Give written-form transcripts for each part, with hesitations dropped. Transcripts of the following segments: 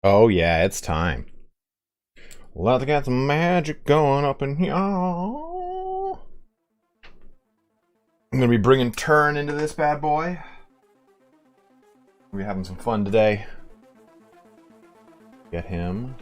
Oh yeah, it's time. Let's get some magic going up in here. I'm gonna be bringing Turn into this bad boy. We're having some fun today. Get him.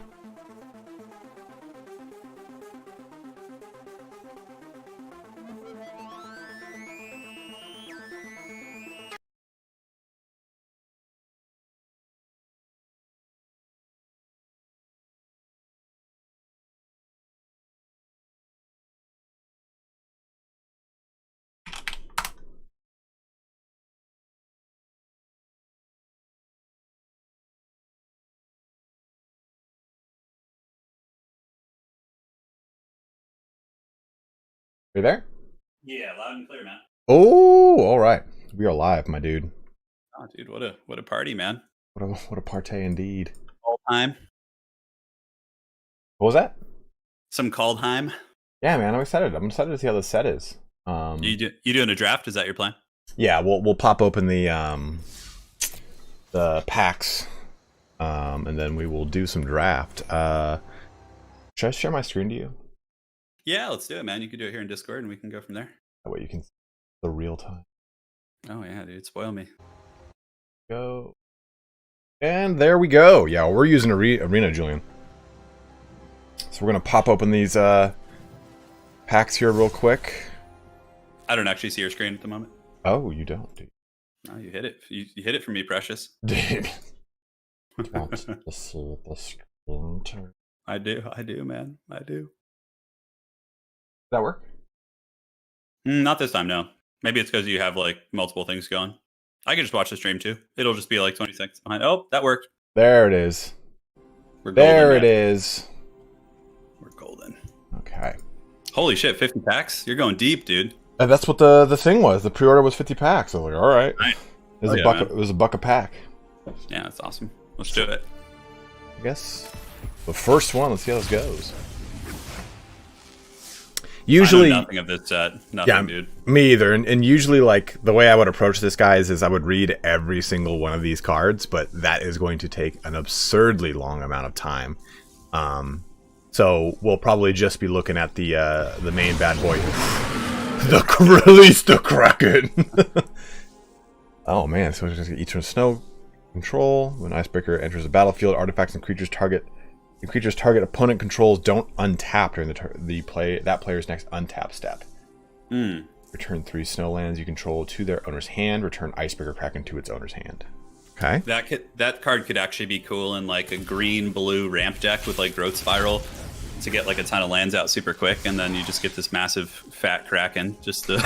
Are you there? Yeah, loud and clear, man. Oh, all right. We are live, my dude. Oh, dude, what a party, man! What a partay indeed. All time, What was that? some Kaldheim. Yeah, man, I'm excited. I'm excited to see how this set is. You doing a draft? Is that your plan? Yeah, we'll pop open the packs, and then we will do some draft. Should I share my screen to you? Yeah, let's do it, man. You can do it here in Discord, and we can go from there. That way you can see the real time. Oh yeah, dude, spoil me. Go. And there we go. Yeah, we're using Arena, Julian. So we're gonna pop open these packs here real quick. I don't actually see your screen at the moment. Oh, you don't, dude. Oh, you hit it. You hit it for me, precious. Dude. Can't see the screen turn. I do, man. I do. Does that work? Not this time, no. Maybe it's because you have like multiple things going. I can just watch the stream too. It'll just be like 20 seconds behind. Oh, that worked. There it is. We're golden, There man. it is. We're golden. Okay. Holy shit, 50 packs? You're going deep, dude. And that's what the thing was. The pre-order was 50 packs. I was like, all right. Right. It was it was a buck a pack. Yeah, that's awesome. Let's do it. I guess the first one. Let's see how this goes. Usually, I know nothing of this set. Nothing, dude. Me either. And usually, like, the way I would approach this, guys, is I would read every single one of these cards, but that is going to take an absurdly long amount of time. So we'll probably just be looking at the main bad boy. Release the Kraken. Oh man! So we're just gonna each one snow control. When Icebreaker enters the battlefield, artifacts and creatures target. The creature's target opponent controls don't untap during that player's next untap step. Return 3 snowlands you control to their owner's hand. Return Icebreaker Kraken to its owner's hand. Okay. That card could actually be cool in like a green-blue ramp deck with like Growth Spiral to get like a ton of lands out super quick, and then you just get this massive fat Kraken just to,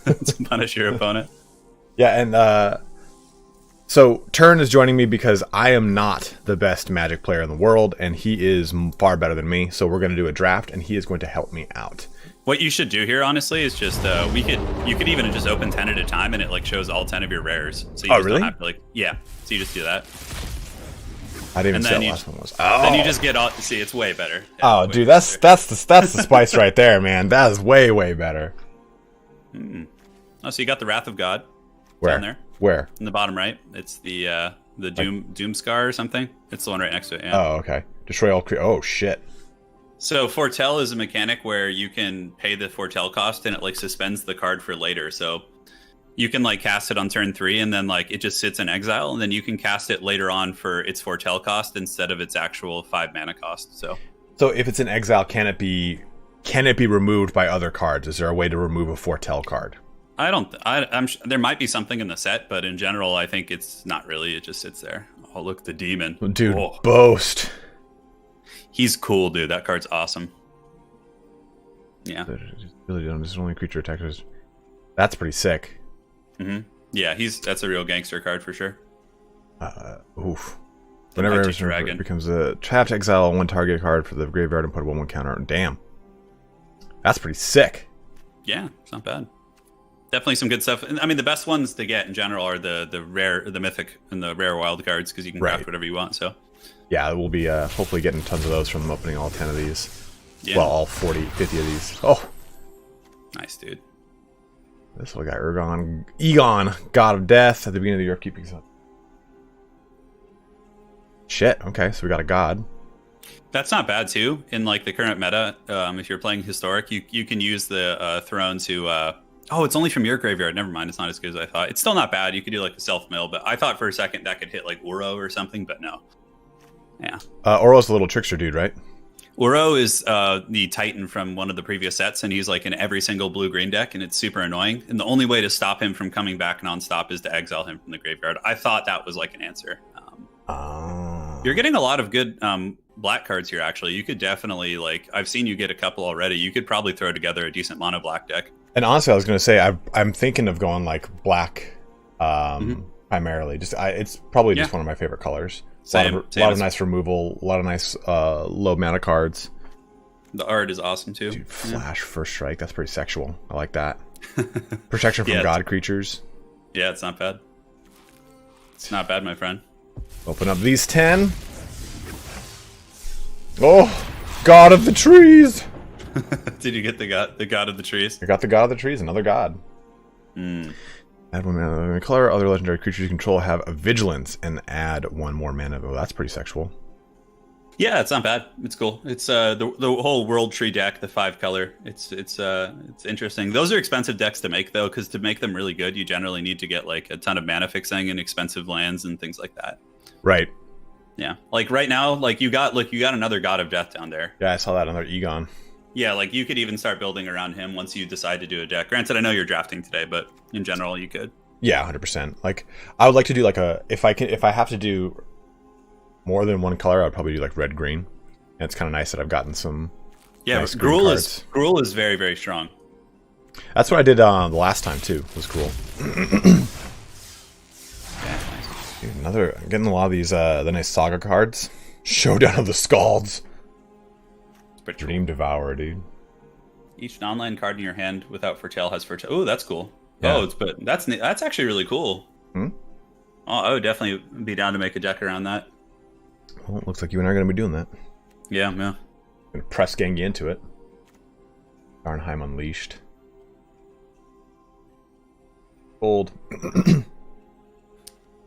to punish your opponent. Yeah, and so Turn is joining me because I am not the best Magic player in the world, and he is far better than me. So we're going to do a draft, and he is going to help me out. What you should do here, honestly, is just you could even just open 10 at a time, and it like shows all 10 of your rares. So you just really? don't have to like So you just do that. I didn't even see what the last one was. Then you just get all. See, it's way better. Oh, dude, that's the spice right there, man. That is way better. Oh, so you got the Wrath of God. Where? Down there. Where? In the bottom right. It's the Doom Scar or something. It's the one right next to it. Yeah. Oh, okay. Destroy all oh shit. So Foretell is a mechanic where you can pay the Foretell cost and it like suspends the card for later. So you can like cast it on turn 3 and then like it just sits in exile, and then you can cast it later on for its Foretell cost instead of its actual 5 mana cost. So if it's in exile, can it be removed by other cards? Is there a way to remove a Foretell card? I'm there might be something in the set, but in general, I think it's not really. It just sits there. Oh, look, the demon. Dude, whoa. Boast. He's cool, dude. That card's awesome. Yeah. Really don't. This is only creature attackers. That's pretty sick. Yeah, that's a real gangster card for sure. Oof. Whenever it becomes a trapped, exile one target card for the graveyard and put a 1/1 counter. Damn. That's pretty sick. Yeah, it's not bad. Definitely some good stuff. I mean, the best ones to get in general are the rare, the mythic, and the rare wild cards because you can craft whatever you want. So, yeah, we'll be hopefully getting tons of those from opening all 10 of these. Yeah. Well, all 40, 50 of these. Oh, nice, dude. This little guy, Egon, God of Death, at the beginning of your keeping. Shit. Okay, so we got a god. That's not bad too. In like the current meta, if you're playing historic, you can use the throne to. Oh, it's only from your graveyard. Never mind. It's not as good as I thought. It's still not bad. You could do like a self mill, but I thought for a second that could hit like Uro or something, but no. Yeah. Oro's the little trickster dude, right? Uro is the Titan from one of the previous sets, and he's like in every single blue-green deck, and it's super annoying. And the only way to stop him from coming back nonstop is to exile him from the graveyard. I thought that was like an answer. You're getting a lot of good black cards here, actually. You could definitely, like, I've seen you get a couple already. You could probably throw together a decent mono black deck. And honestly, I was going to say, I'm thinking of going like black primarily. It's probably just one of my favorite colors. A lot of nice removal, a lot of nice low mana cards. The art is awesome too. Dude, Flash First Strike, that's pretty sexual. I like that. Protection from god creatures. Yeah, it's not bad. It's not bad, my friend. Open up these 10. Oh, God of the trees! Did you get the god of the trees? I got the god of the trees, another god. Add 1 mana color. Other legendary creatures you control have a vigilance and add 1 more mana. Oh, that's pretty sexual. Yeah, it's not bad. It's cool. It's the whole world tree deck, the 5-color. It's interesting. Those are expensive decks to make though, because to make them really good, you generally need to get like a ton of mana fixing and expensive lands and things like that. Right. Yeah. Like right now, like you got another God of Death down there. Yeah, I saw that, another Egon. Yeah, like you could even start building around him once you decide to do a deck. Granted, I know you're drafting today, but in general, you could. Yeah, 100%. Like I would like to do like if I have to do more than one color, I'd probably do like red green. And it's kind of nice that I've gotten some. Yeah, nice Gruul is very, very strong. That's what I did the last time too. Was Gruul. Dude, getting a lot of these the nice saga cards. Showdown of the Scalds. Dream Devourer, dude. Each non-land card in your hand without foretell has foretell. Oh, that's cool. Yeah. Oh, but that's actually really cool. Oh, I would definitely be down to make a deck around that. Well, it looks like you and I are going to be doing that. Yeah. Gonna press Gengi into it. Kaldheim Unleashed. Old.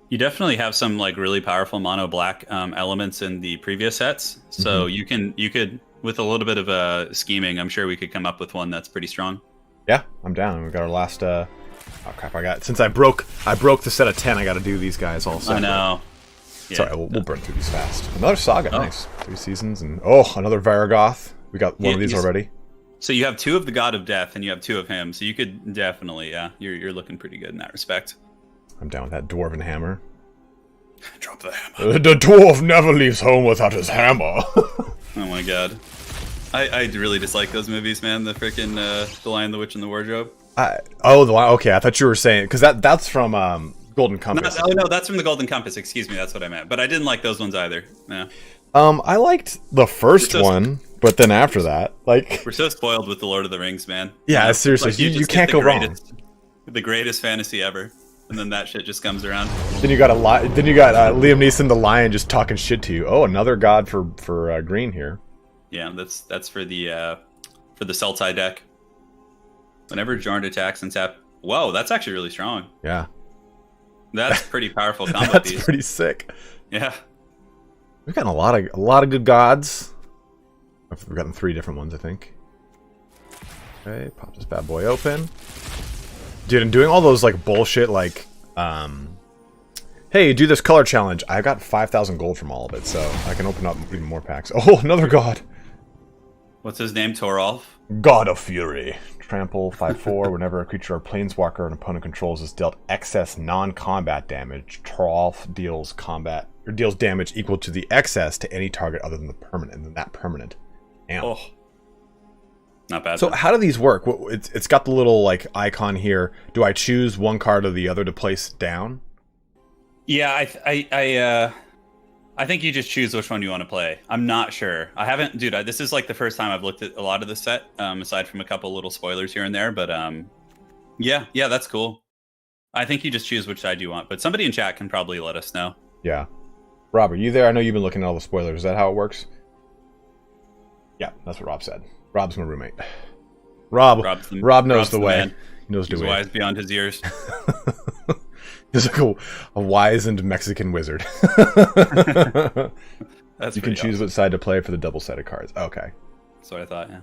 You definitely have some like really powerful mono black elements in the previous sets, so you could with a little bit of scheming, I'm sure we could come up with one that's pretty strong. Yeah, I'm down. We got our last. Oh crap! Since I broke the set of 10. I got to do these guys all separate. I know. Yeah, sorry, we'll burn through these fast. Another saga, nice. 3 seasons and another Varagoth. We got one of these already. So you have 2 of the God of Death and you have 2 of him. So you could definitely, you're looking pretty good in that respect. I'm down with that dwarven hammer. Drop the hammer. The dwarf never leaves home without his hammer. Oh my god. I really dislike those movies, man. The freaking The Lion, the Witch, and the Wardrobe. Okay. I thought you were saying because that's from Golden Compass. No, that's from the Golden Compass. Excuse me, that's what I meant. But I didn't like those ones either. Yeah. I liked the first one, but then after that, like we're so spoiled with the Lord of the Rings, man. Yeah, seriously, like, you can't go wrong. The greatest fantasy ever, and then that shit just comes around. Then you got Liam Neeson, the lion, just talking shit to you. Oh, another god for green here. Yeah, that's for the Sultai deck. Whenever Jorn attacks and tap, whoa, that's actually really strong. Yeah, that's pretty powerful combo. That's pretty sick. Yeah, we've gotten a lot of good gods. We've gotten 3 different ones, I think. Okay, pop this bad boy open. Dude, and doing all those like bullshit like hey, do this color challenge. I got 5,000 gold from all of it, so I can open up even more packs. Oh, another god. What's his name? Toralf? God of Fury. Trample 5/4. Whenever a creature or planeswalker an opponent controls is dealt excess non-combat damage, Toralf deals damage equal to the excess to any target other than the permanent, and then that permanent. Damn. Oh. Not bad. So how do these work? It's got the little like icon here. Do I choose one card or the other to place down? Yeah, I think you just choose which one you want to play. I'm not sure. I haven't, dude. This is like the first time I've looked at a lot of the set, aside from a couple little spoilers here and there. But yeah, that's cool. I think you just choose which side you want. But somebody in chat can probably let us know. Yeah, Rob, are you there? I know you've been looking at all the spoilers. Is that how it works? Yeah, that's what Rob said. Rob's my roommate. Rob knows the way. Man. He knows the way. He's wise beyond his years. He's like a wizened Mexican wizard. That's You can choose what side to play for the double-sided cards. Okay. That's what I thought. Yeah.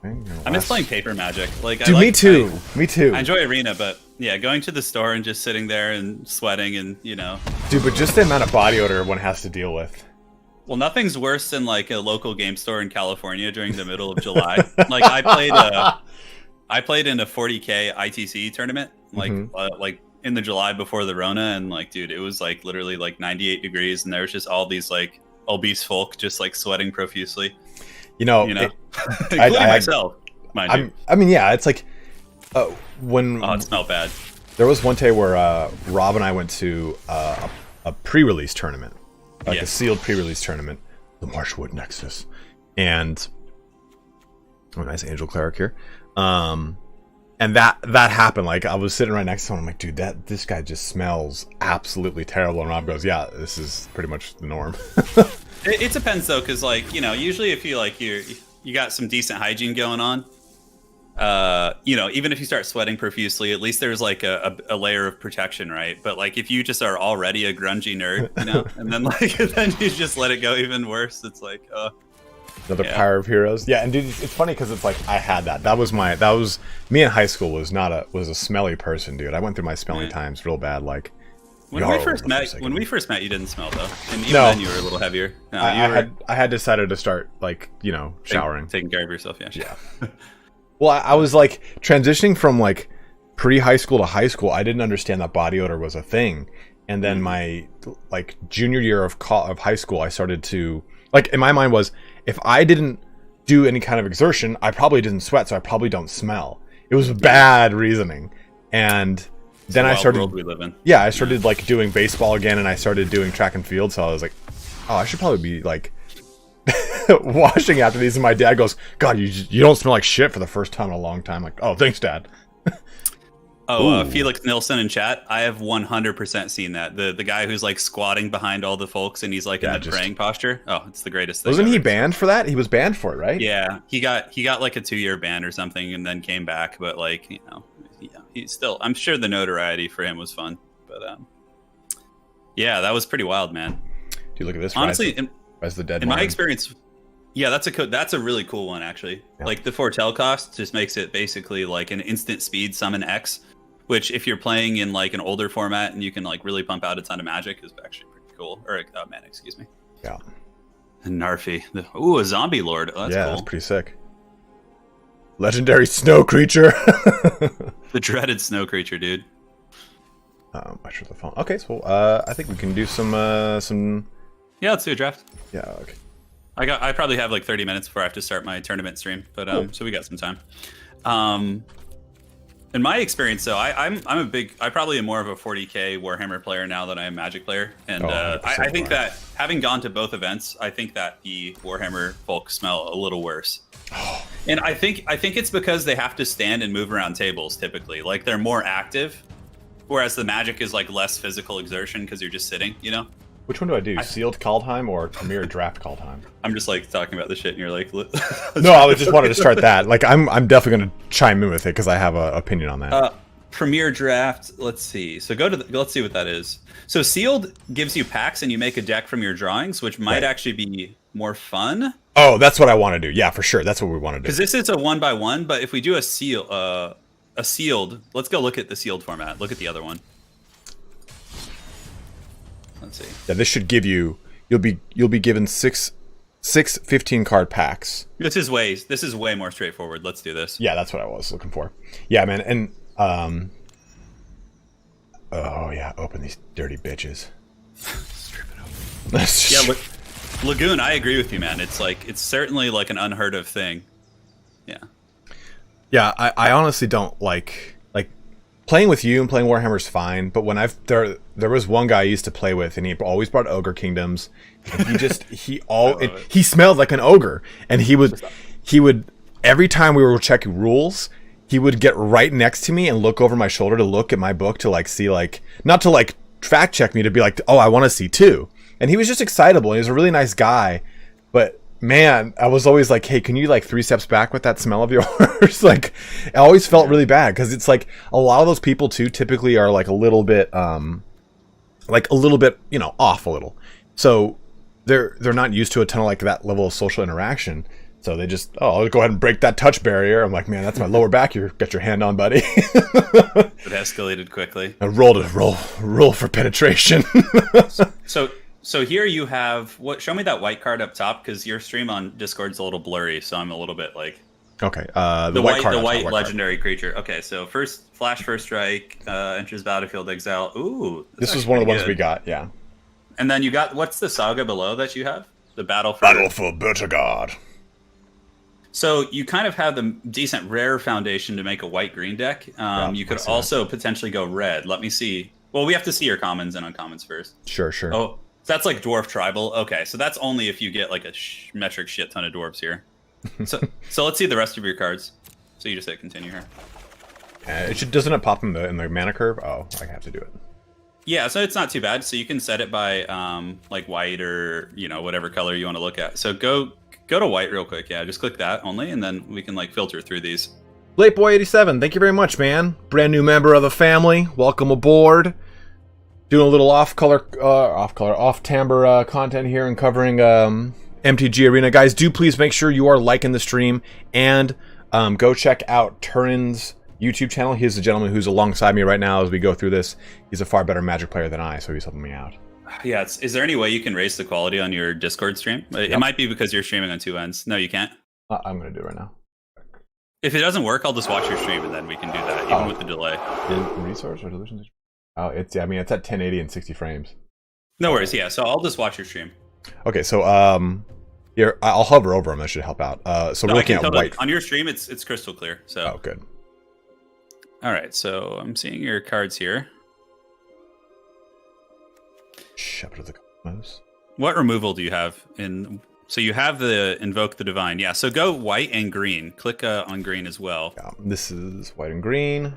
Okay, I miss playing paper Magic. Like, Dude, me too. Me too. I enjoy Arena, but yeah, going to the store and just sitting there and sweating and Dude, but just the amount of body odor one has to deal with. Well, nothing's worse than like a local game store in California during the middle of July. Like I played in a 40K ITC tournament, like in the July before the Rona, and like, dude, it was like literally like 98 degrees, and there was just all these like obese folk just like sweating profusely. Including myself, mind you. I mean, yeah, it's like when it smelled bad. There was one day where Rob and I went to a pre-release tournament, like a sealed pre-release tournament, the Marshwood Nexus, and nice angel cleric here, and that happened. Like I was sitting right next to him, I'm like, dude, this guy just smells absolutely terrible, and Rob goes, yeah, this is pretty much the norm. It depends though, because like usually if you got some decent hygiene going on, even if you start sweating profusely, at least there's like a layer of protection, right? But like if you just are already a grungy nerd, and then then you just let it go even worse, it's like another Pyre of Heroes. Yeah, and dude, it's funny because it's like I had that. That was me in high school. Was a smelly person, dude. I went through my smelling times real bad. Like when we first met, you didn't smell though, and even then you were a little heavier. No, I had decided to start like showering, taking care of yourself. Yeah. Well, I was like transitioning from like pre-high school to high school. I didn't understand that body odor was a thing, and then my like junior year of high school, I started to like in my mind was if I didn't do any kind of exertion, I probably didn't sweat, so I probably don't smell. It was bad reasoning, and then I started. World we live in. Yeah, I started like doing baseball again, and I started doing track and field. So I was like, oh, I should probably be like washing after these. And my dad goes, God, you don't smell like shit for the first time in a long time. Like, oh, thanks, Dad. Felix Nilsson in chat. I have 100% seen that. The guy who's like squatting behind all the folks and he's like in the praying posture. Oh, it's the greatest thing. Wasn't he banned for that? He was banned for it, right? Yeah, he got like a 2-year ban or something and then came back. But like, he's still, I'm sure the notoriety for him was fun. But yeah, that was pretty wild, man. Dude, look at this. Honestly, Rise the Dead. In my experience, yeah, that's a really cool one actually. Yeah. Like the foretell cost just makes it basically like an instant speed summon X, which if you're playing in like an older format and you can like really pump out a ton of magic is actually pretty cool. Or man, excuse me. Yeah. And Narfi. A zombie lord. Oh, that's cool. That's pretty sick. Legendary snow creature. The dreaded snow creature, dude. I should the phone. Okay, so I think we can do some. Yeah, let's do a draft. Yeah. Okay. I probably have like 30 minutes before I have to start my tournament stream, but cool. So we got some time. In my experience, though, I probably am more of a 40K Warhammer player now than I am Magic player, and I think that having gone to both events, I think that the Warhammer folk smell a little worse. And I think it's because they have to stand and move around tables typically, like they're more active, whereas the Magic is like less physical exertion because you're just sitting, Which one do I do? Sealed Kaldheim or Premier Draft Kaldheim? I'm just like talking about the shit, and you're like, no, I just wanted to start that. Like, I'm definitely going to chime in with it because I have an opinion on that. Premier Draft. Let's see. So let's see what that is. So Sealed gives you packs, and you make a deck from your drawings, which might actually be more fun. Oh, that's what I want to do. Yeah, for sure. That's what we want to do. Because this is a 1x1, but if we do a sealed, let's go look at the sealed format. Look at the other one. Let's see. Yeah, this should give you. You'll be given six 15 card packs. This is way more straightforward. Let's do this. Yeah, that's what I was looking for. Yeah, man, and oh yeah, open these dirty bitches. Strip it open. Yeah, Lagoon. I agree with you, man. It's certainly like an unheard of thing. Yeah. Yeah, I honestly don't like playing with you and playing Warhammer's fine, but when there was one guy I used to play with, and he always brought Ogre Kingdoms. And he smelled like an ogre, and he would every time we were checking rules, he would get right next to me and look over my shoulder to look at my book to like see like not to like fact check me, to be like, oh, I want to see too. And he was just excitable. He was a really nice guy, but man, I was always like, hey, can you like 3 steps back with that smell of yours? Like, it always felt really bad because it's like a lot of those people too typically are like a little bit, you know, off a little. So they're not used to a ton of like that level of social interaction. So they just, I'll go ahead and break that touch barrier. I'm like, man, that's my lower back. You got your hand on, buddy. It escalated quickly. I roll for penetration. So here you have show me that white card up top, because your stream on Discord's a little blurry, so I'm a little bit like. Okay. The white legendary creature. Okay, so first strike, enters battlefield, exile. Ooh. This was one of the ones we got, yeah. And then you got, what's the saga below that you have? The Battle for Bertagard. So you kind of have the decent rare foundation to make a white-green deck. You could also potentially go red. Let me see. Well, we have to see your commons and uncommons first. Sure. Oh, so that's like dwarf tribal. Okay, so that's only if you get like a metric shit ton of dwarves here. So let's see the rest of your cards. So you just hit continue here. Doesn't it pop in the mana curve? Oh, I have to do it. Yeah, so it's not too bad. So you can set it by like white or, you know, whatever color you want to look at. So go to white real quick. Yeah, just click that only, and then we can like filter through these. Late Boy 87, thank you very much, man. Brand new member of the family. Welcome aboard. Doing a little off-timbre content here and covering MTG Arena. Guys, do please make sure you are liking the stream and go check out Turin's YouTube channel. He's the gentleman who's alongside me right now as we go through this. He's a far better Magic player than I, so he's helping me out. Yeah, is there any way you can raise the quality on your Discord stream? It might be because you're streaming on 2 ends. No, you can't? I'm going to do it right now. If it doesn't work, I'll just watch your stream and then we can do that, even with the delay. Resource resolution? Oh, it's at 1080 and 60 frames. No worries, yeah, so I'll just watch your stream. Okay, so here, I'll hover over them. That should help out. So we're looking at white. On your stream, it's crystal clear. So. Oh, good. All right, so I'm seeing your cards here. Shepherd of the Cosmos. What removal do you have in? So you have the Invoke the Divine. Yeah, so go white and green. Click on green as well. Yeah, this is white and green.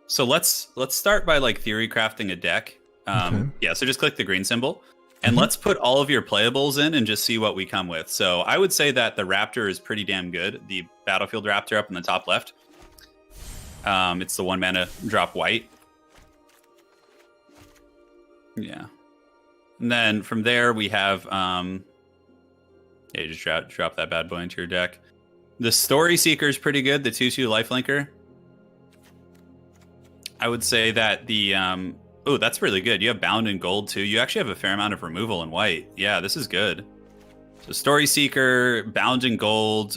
So let's start by like theory crafting a deck. Okay. Yeah, so just click the green symbol. And let's put all of your playables in and just see what we come with. So I would say that the Raptor is pretty damn good. The Battlefield Raptor up in the top left. It's the 1 mana drop white. Yeah. And then from there we have... yeah, just drop that bad boy into your deck. The Story Seeker is pretty good. The 2/2 lifelinker. I would say that the... oh, that's really good. You have Bound in gold, too. You actually have a fair amount of removal in white. Yeah, this is good. So Story Seeker, Bound in gold.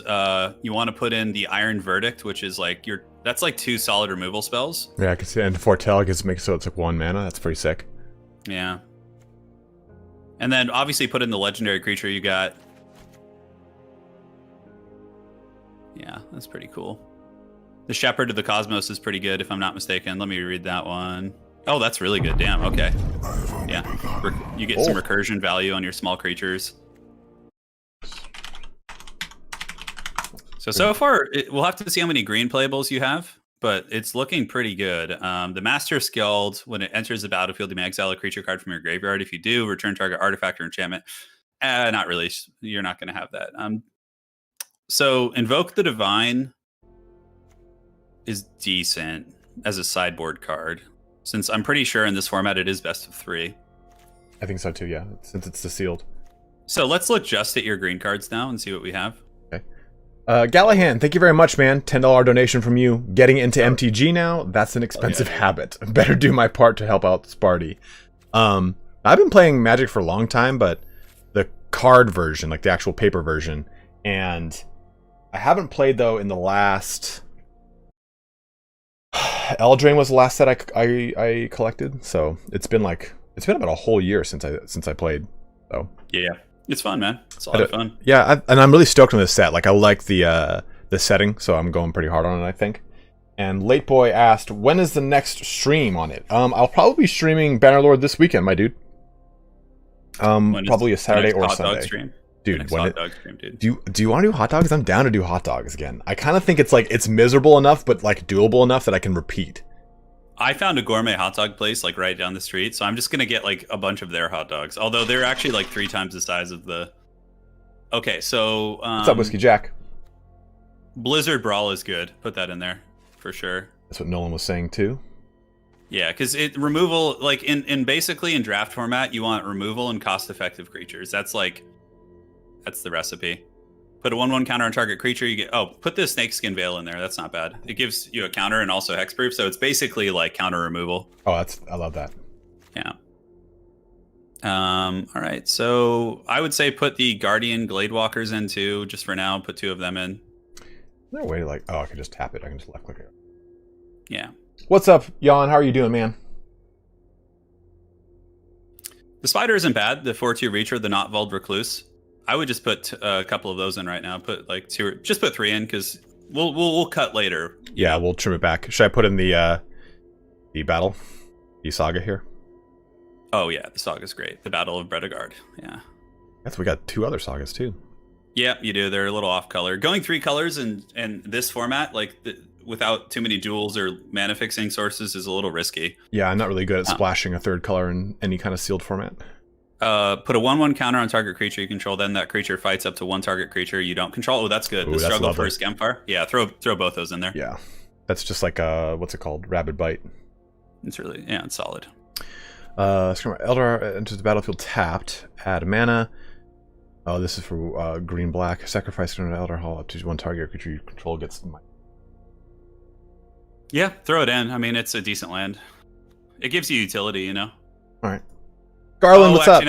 You want to put in the Iron Verdict, which is like your... That's like 2 solid removal spells. Yeah, I can see. And Foretell gets make so it's like 1 mana. That's pretty sick. Yeah. And then obviously put in the legendary creature you got. Yeah, that's pretty cool. The Shepherd of the Cosmos is pretty good, if I'm not mistaken. Let me read that one. Oh, that's really good. Damn, okay. Yeah, you get some recursion value on your small creatures. So far, we'll have to see how many green playables you have, but it's looking pretty good. The Master Skald, when it enters the battlefield, you may exile a creature card from your graveyard. If you do, return target artifact or enchantment. Not really. You're not going to have that. So Invoke the Divine is decent as a sideboard card, since I'm pretty sure in this format it is best of 3. I think so too, yeah, since it's the sealed. So let's look just at your green cards now and see what we have. Okay. Gallahan, thank you very much, man. $10 donation from you. Getting into MTG now, that's an expensive habit. Better do my part to help out Sparty. I've been playing Magic for a long time, but the card version, like the actual paper version, and I haven't played though in the last... Eldraine was the last set I collected, so it's been about a whole year since I played. So yeah, it's fun, man. It's a lot of fun. Yeah, and I'm really stoked on this set. Like I like the setting, so I'm going pretty hard on it, I think. And Late Boy asked, when is the next stream on it? I'll probably be streaming Bannerlord this weekend, my dude. Probably a Saturday or Sunday. Stream? Dude, stream, dude. Do you want to do hot dogs? I'm down to do hot dogs again. I kind of think it's miserable enough, but like doable enough that I can repeat. I found a gourmet hot dog place like right down the street, so I'm just gonna get like a bunch of their hot dogs. Although they're actually like 3 times the size of Okay, so What's up, Whiskey Jack? Blizzard Brawl is good. Put that in there for sure. That's what Nolan was saying too. Yeah, because it removal, like in basically in draft format, you want removal and cost-effective creatures. That's the recipe. Put a 1/1 counter on target creature. You get put the Snakeskin Veil in there. That's not bad. It gives you a counter and also hexproof, so it's basically like counter removal. Oh, I love that. Yeah. All right, so I would say put the Guardian Gladewalkers in too, just for now. Put 2 of them in. No way to like. Oh, I can just tap it. I can just left click it. Yeah. What's up, Jan? How are you doing, man? The Spider isn't bad. The 4/2 Reacher, the Not Vault Recluse. I would just put a couple of those in right now. Put like 2, just put 3 in because we'll cut later. Yeah, we'll trim it back. Should I put in the battle, the saga here? Oh yeah, the saga's great. The Battle of Bredegard. Yeah. We got 2 other sagas too. Yeah, you do. They're a little off color. Going 3 colors in this format, like without too many duels or mana fixing sources, is a little risky. Yeah, I'm not really good at splashing a 3rd color in any kind of sealed format. Put a 1/1 counter on target creature you control. Then that creature fights up to 1 target creature you don't control. Oh, that's good. Ooh, the that's struggle lovely. for Scamfire. Yeah, throw both those in there. Yeah, that's just like what's it called? Rabid Bite. It's really it's solid. Eldar enters the battlefield tapped. Add mana. Oh, this is for green black. Sacrifice an Eldar Hall up to 1 target creature you control gets. Yeah, throw it in. I mean, it's a decent land. It gives you utility, you know. All right. Garland, what's up?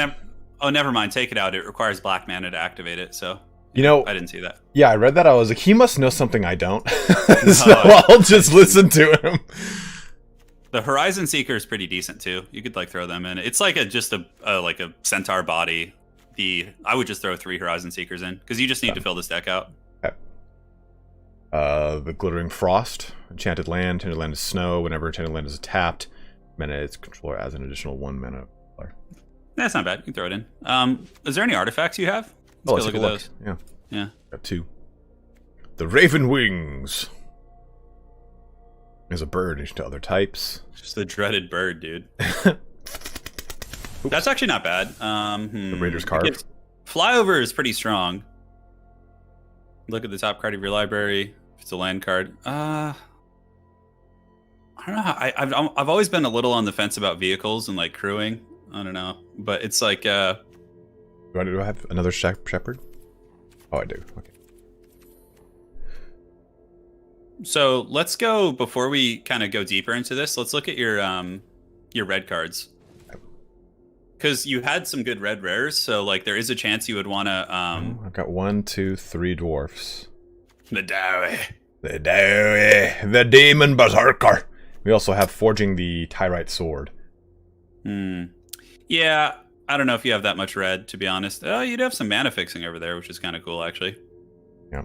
Never mind. Take it out. It requires black mana to activate it. So you know, I didn't see that. Yeah, I read that. I was like, he must know something I don't. So I'll just listen to him. The Horizon Seeker is pretty decent too. You could like throw them in. It's like just a centaur body. I would just throw 3 Horizon Seekers in because you just need to fill this deck out. Okay. The Glittering Frost, enchanted land. Enchanted land is snow. Whenever enchanted land is tapped, mana its controller adds an additional 1 mana. That's not bad. You can throw it in. Is there any artifacts you have? Let's look at those. Yeah. Got 2. The Raven Wings. There's a bird into other types. Just the dreaded bird, dude. That's actually not bad. The Raider's Carve. Flyover is pretty strong. Look at the top card of your library. If it's a land card. I don't know. I've always been a little on the fence about vehicles and like crewing. I don't know, but it's like. Do I have another shepherd? Oh, I do. Okay. So let's go before we kind of go deeper into this. Let's look at your red cards, because you had some good red rares. So like there is a chance you would want to. I've got 1, 2, 3 dwarfs. The Dowie. The Demon Berserker. We also have Forging the Tyrite Sword. Yeah, I don't know if you have that much red, to be honest. Oh, you'd have some mana fixing over there, which is kind of cool, actually. Yeah.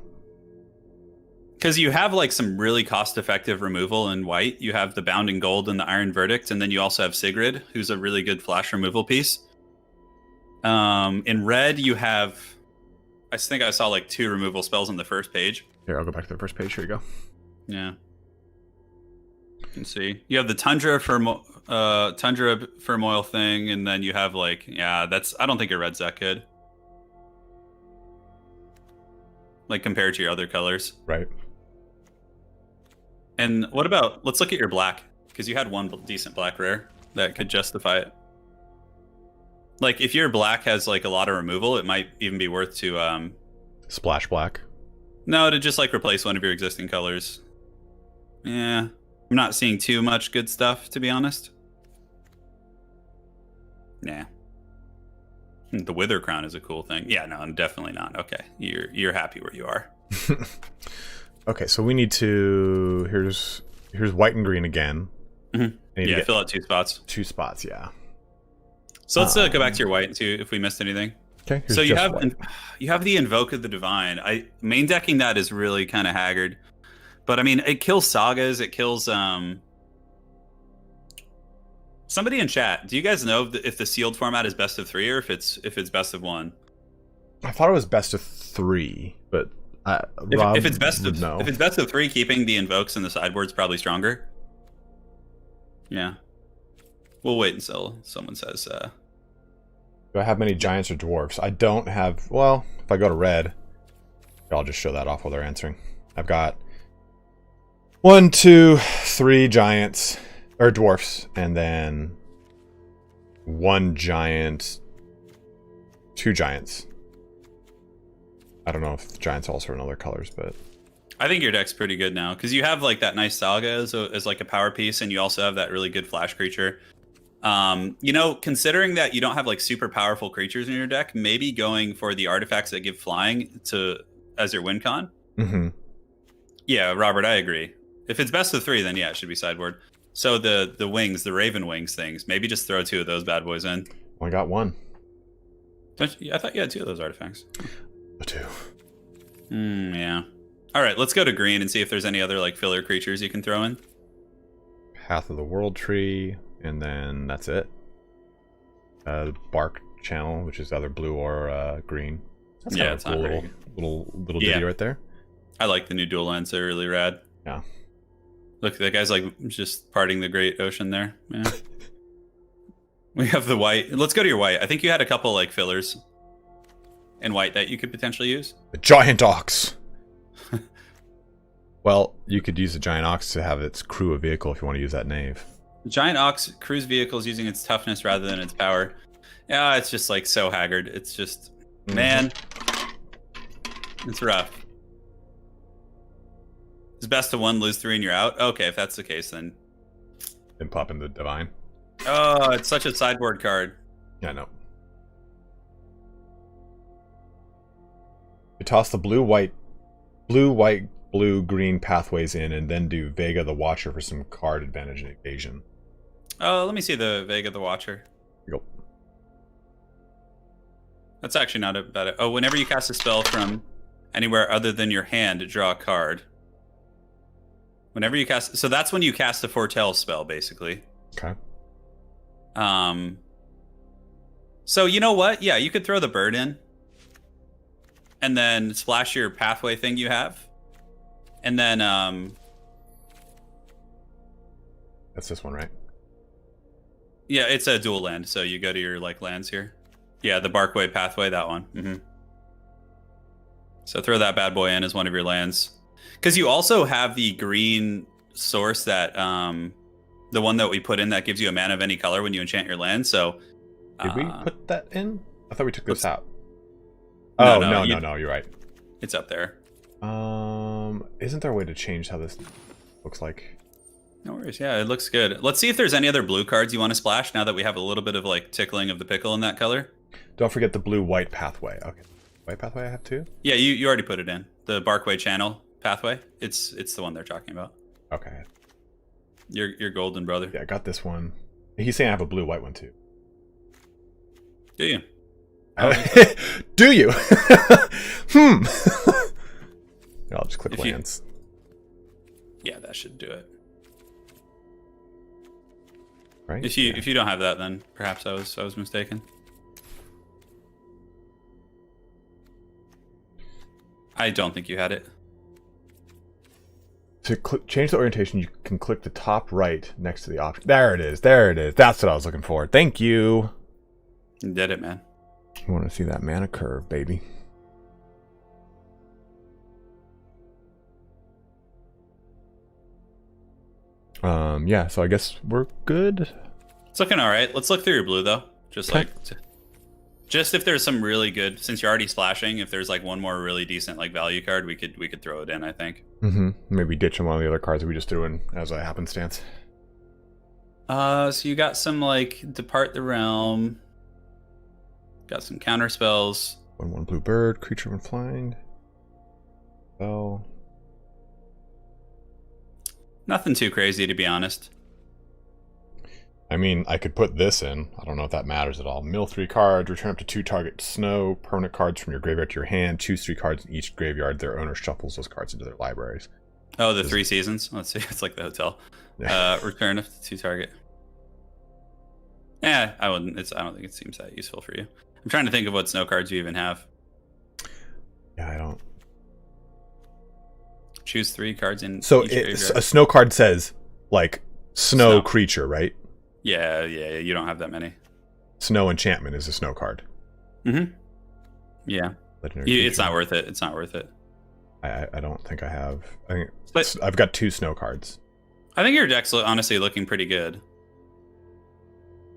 Because you have like some really cost-effective removal in white. You have the Bounding Gold and the Iron Verdict, and then you also have Sigrid, who's a really good flash removal piece. In red, you have... I think I saw like 2 removal spells on the first page. Here, I'll go back to the first page. Here you go. Yeah. You can see. You have the Tundra Firmoil thing, and then you have like... Yeah, that's... I don't think your red's that good. Like compared to your other colors. Right. And what about, let's look at your black, because you had 1 decent black rare that could justify it. Like if your black has like a lot of removal, it might even be worth to splash black. No, to just like replace one of your existing colors. Yeah, I'm not seeing too much good stuff, to be honest. Yeah. The Wither Crown is a cool thing. Yeah, no, I'm definitely not. Okay, you're happy where you are. Okay, so we need to... Here's white and green again. Mm-hmm. Yeah, fill out 2 spots. 2 spots, yeah. So let's go back to your white and see if we missed anything. Okay. So you have the Invoke of the Divine. Main decking that is really kind of haggard, but I mean it kills sagas. It kills Somebody in chat, do you guys know if the sealed format is best of 3 or if it's best of 1? I thought it was best of 3, but if it's best of 3, keeping the invokes in the sideboard's probably stronger. Yeah. We'll wait until someone says Do I have many giants or dwarfs? I don't have... Well, if I go to red, I'll just show that off while they're answering. I've got 1, 2, 3 giants, or dwarfs, and then 1 giant, 2 giants. I don't know if the giants also are in other colors, but... I think your deck's pretty good now, because you have like that nice Saga as like a power piece, and you also have that really good flash creature. You know, considering that you don't have like super powerful creatures in your deck, maybe going for the artifacts that give flying as your win con. Mm-hmm. Yeah, Robert, I agree. If it's best of 3, then yeah, it should be sideboard. So the wings, the Raven wings things, maybe just throw 2 of those bad boys in. I got 1. I thought you had 2 of those artifacts. 2. Yeah. All right, let's go to green and see if there's any other like filler creatures you can throw in. Path of the World Tree, and then that's it. Bark Channel, which is either blue or green. That's Yeah, kind it's of a not cool very little ditty right there. I like the new dual lands; they're really rad. Yeah. Look, that guy's like just parting the great ocean there. Yeah. We have the white. Let's go to your white. I think you had a couple like fillers in white that you could potentially use. The Giant Ox. Well, you could use the Giant Ox to have its crew a vehicle if you want to use that knave. Giant Ox cruise vehicles using its toughness rather than its power. Yeah, it's just like so haggard. It's just, man, it's rough. It's best of 1, lose 3, and you're out. Okay, if that's the case, then. Then pop in the Divine. Oh, it's such a sideboard card. Yeah, no. You toss the blue, white, blue, green pathways in, and then do Vega the Watcher for some card advantage and evasion. Oh, let me see the Vega the Watcher. Yep. That's actually not a bad. Oh, whenever you cast a spell from anywhere other than your hand, draw a card. Whenever you cast, so that's when you cast a foretell spell, basically. Okay. So you know what? Yeah, you could throw the bird in, and then splash your pathway thing you have, and then That's this one, right? yeah, it's a dual land, so you go to your like lands here. Yeah, the Barkway pathway, that one. Mm-hmm. So throw that bad boy in as one of your lands, because you also have the green source that the one that we put in that gives you a mana of any color when you enchant your land. So did we put that in? I thought we took this out. No, Oh no, you're right. It's up there. Isn't there a way to change how this looks like? No worries. Yeah, it looks good. Let's see if there's any other blue cards you want to splash now that we have a little bit of like tickling of the pickle in that color. Don't forget the blue-white pathway. Okay. White pathway I have too? Yeah, you already put it in. The Barkway Channel pathway. It's the one they're talking about. Okay. You're golden, brother. Yeah, I got this one. He's saying I have a blue-white one too. Do you? Do you? I'll just click lands. Yeah, that should do it. Right? If you don't have that, then perhaps I was mistaken. I don't think you had it. To change the orientation, you can click the top right next to the option. There it is. There it is. That's what I was looking for. Thank you. You did it, man. You want to see that mana curve, baby. Yeah, so I guess we're good. It's looking all right. Let's look through your blue, though. Just okay. like... Just if there's some really good, since you're already splashing, if there's like one more really decent like value card, we could throw it in, I think. Mm-hmm. Maybe ditch one of the other cards that we just threw in as a happenstance. So you got some like Depart the Realm. Got some counter spells. 1/1 blue bird, creature when flying. Spell. Nothing too crazy, to be honest. I mean, I could put this in. I don't know if that matters at all. Mill 3 cards, return up to 2 target snow, permanent cards from your graveyard to your hand, choose 3 cards in each graveyard. Their owner shuffles those cards into their libraries. Oh, the 3 seasons? Let's see. It's like the hotel. Yeah. Return up to 2 target. Yeah, I wouldn't. I don't think it seems that useful for you. I'm trying to think of what snow cards you even have. Yeah, I don't. Choose 3 cards in so each graveyard. A snow card says, like, snow creature, right? Yeah, you don't have that many. Snow Enchantment is a snow card. Mm-hmm. Yeah. Legendary It's not worth it. It's not worth it. I don't think I have. I think But I've got 2 snow cards. I think your deck's honestly looking pretty good.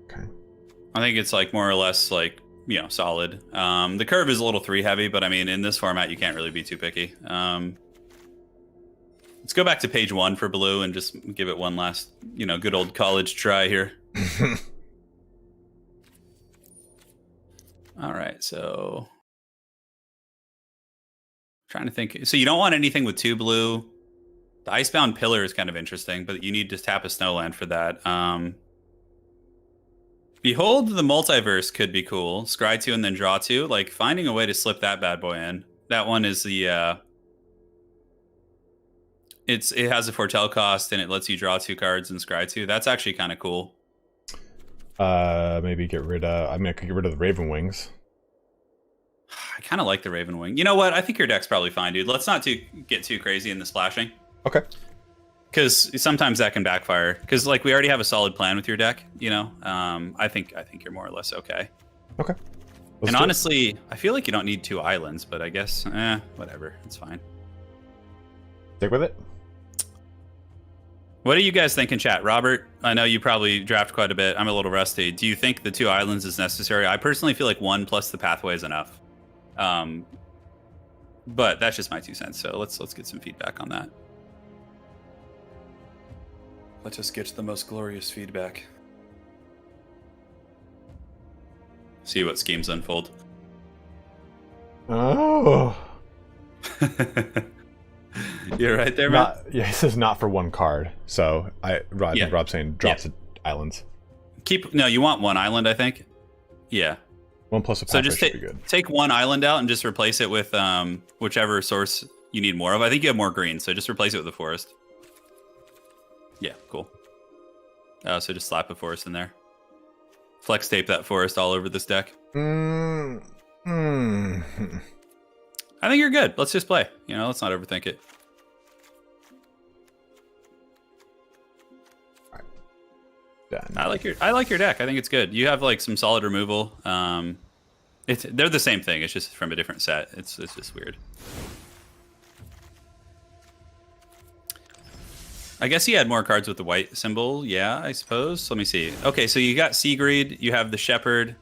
Okay. I think it's like more or less like, you know, solid. The curve is a little 3 heavy, but I mean, in this format, you can't really be too picky. Let's go back to page 1 for blue and just give it one last, you know, good old college try here. All right, so trying to think. So you don't want anything with 2 blue. The Icebound Pillar is kind of interesting, but you need to tap a snowland for that. Behold the Multiverse could be cool. Scry 2 and then draw 2. Like, finding a way to slip that bad boy in. That one is the... it has a foretell cost, and it lets you draw 2 cards and scry 2. That's actually kind of cool. Maybe get rid of... I mean, I could get rid of the Raven Wings. I kind of like the Raven Wing. You know what? I think your deck's probably fine, dude. Let's not get too crazy in the splashing. Okay. Because sometimes that can backfire. Because like we already have a solid plan with your deck, you know. I think you're more or less okay. Okay. And honestly, I feel like you don't need 2 islands, but I guess whatever, it's fine. Stick with it. What do you guys think in chat, Robert? I know you probably draft quite a bit. I'm a little rusty. Do you think the 2 islands is necessary? I personally feel like 1 plus the pathway is enough. But that's just my 2 cents. So let's get some feedback on that. Let's just get to the most glorious feedback. See what schemes unfold. Oh. You're right there, man. Yeah, it says not for 1 card. So I think Rob's saying drops the islands. No, you want 1 island, I think. Yeah. 1 plus a pathway should be good. Take 1 island out and just replace it with whichever source you need more of. I think you have more green, so just replace it with a forest. Yeah, cool. So just slap a forest in there. Flex tape that forest all over this deck. I think you're good. Let's just play. You know, let's not overthink it. All right. Done. I like your deck. I think it's good. You have like some solid removal. They're the same thing. It's just from a different set. It's just weird. I guess he had more cards with the white symbol. Yeah, I suppose. Let me see. Okay, so you got Seagreed. You have the Shepherd.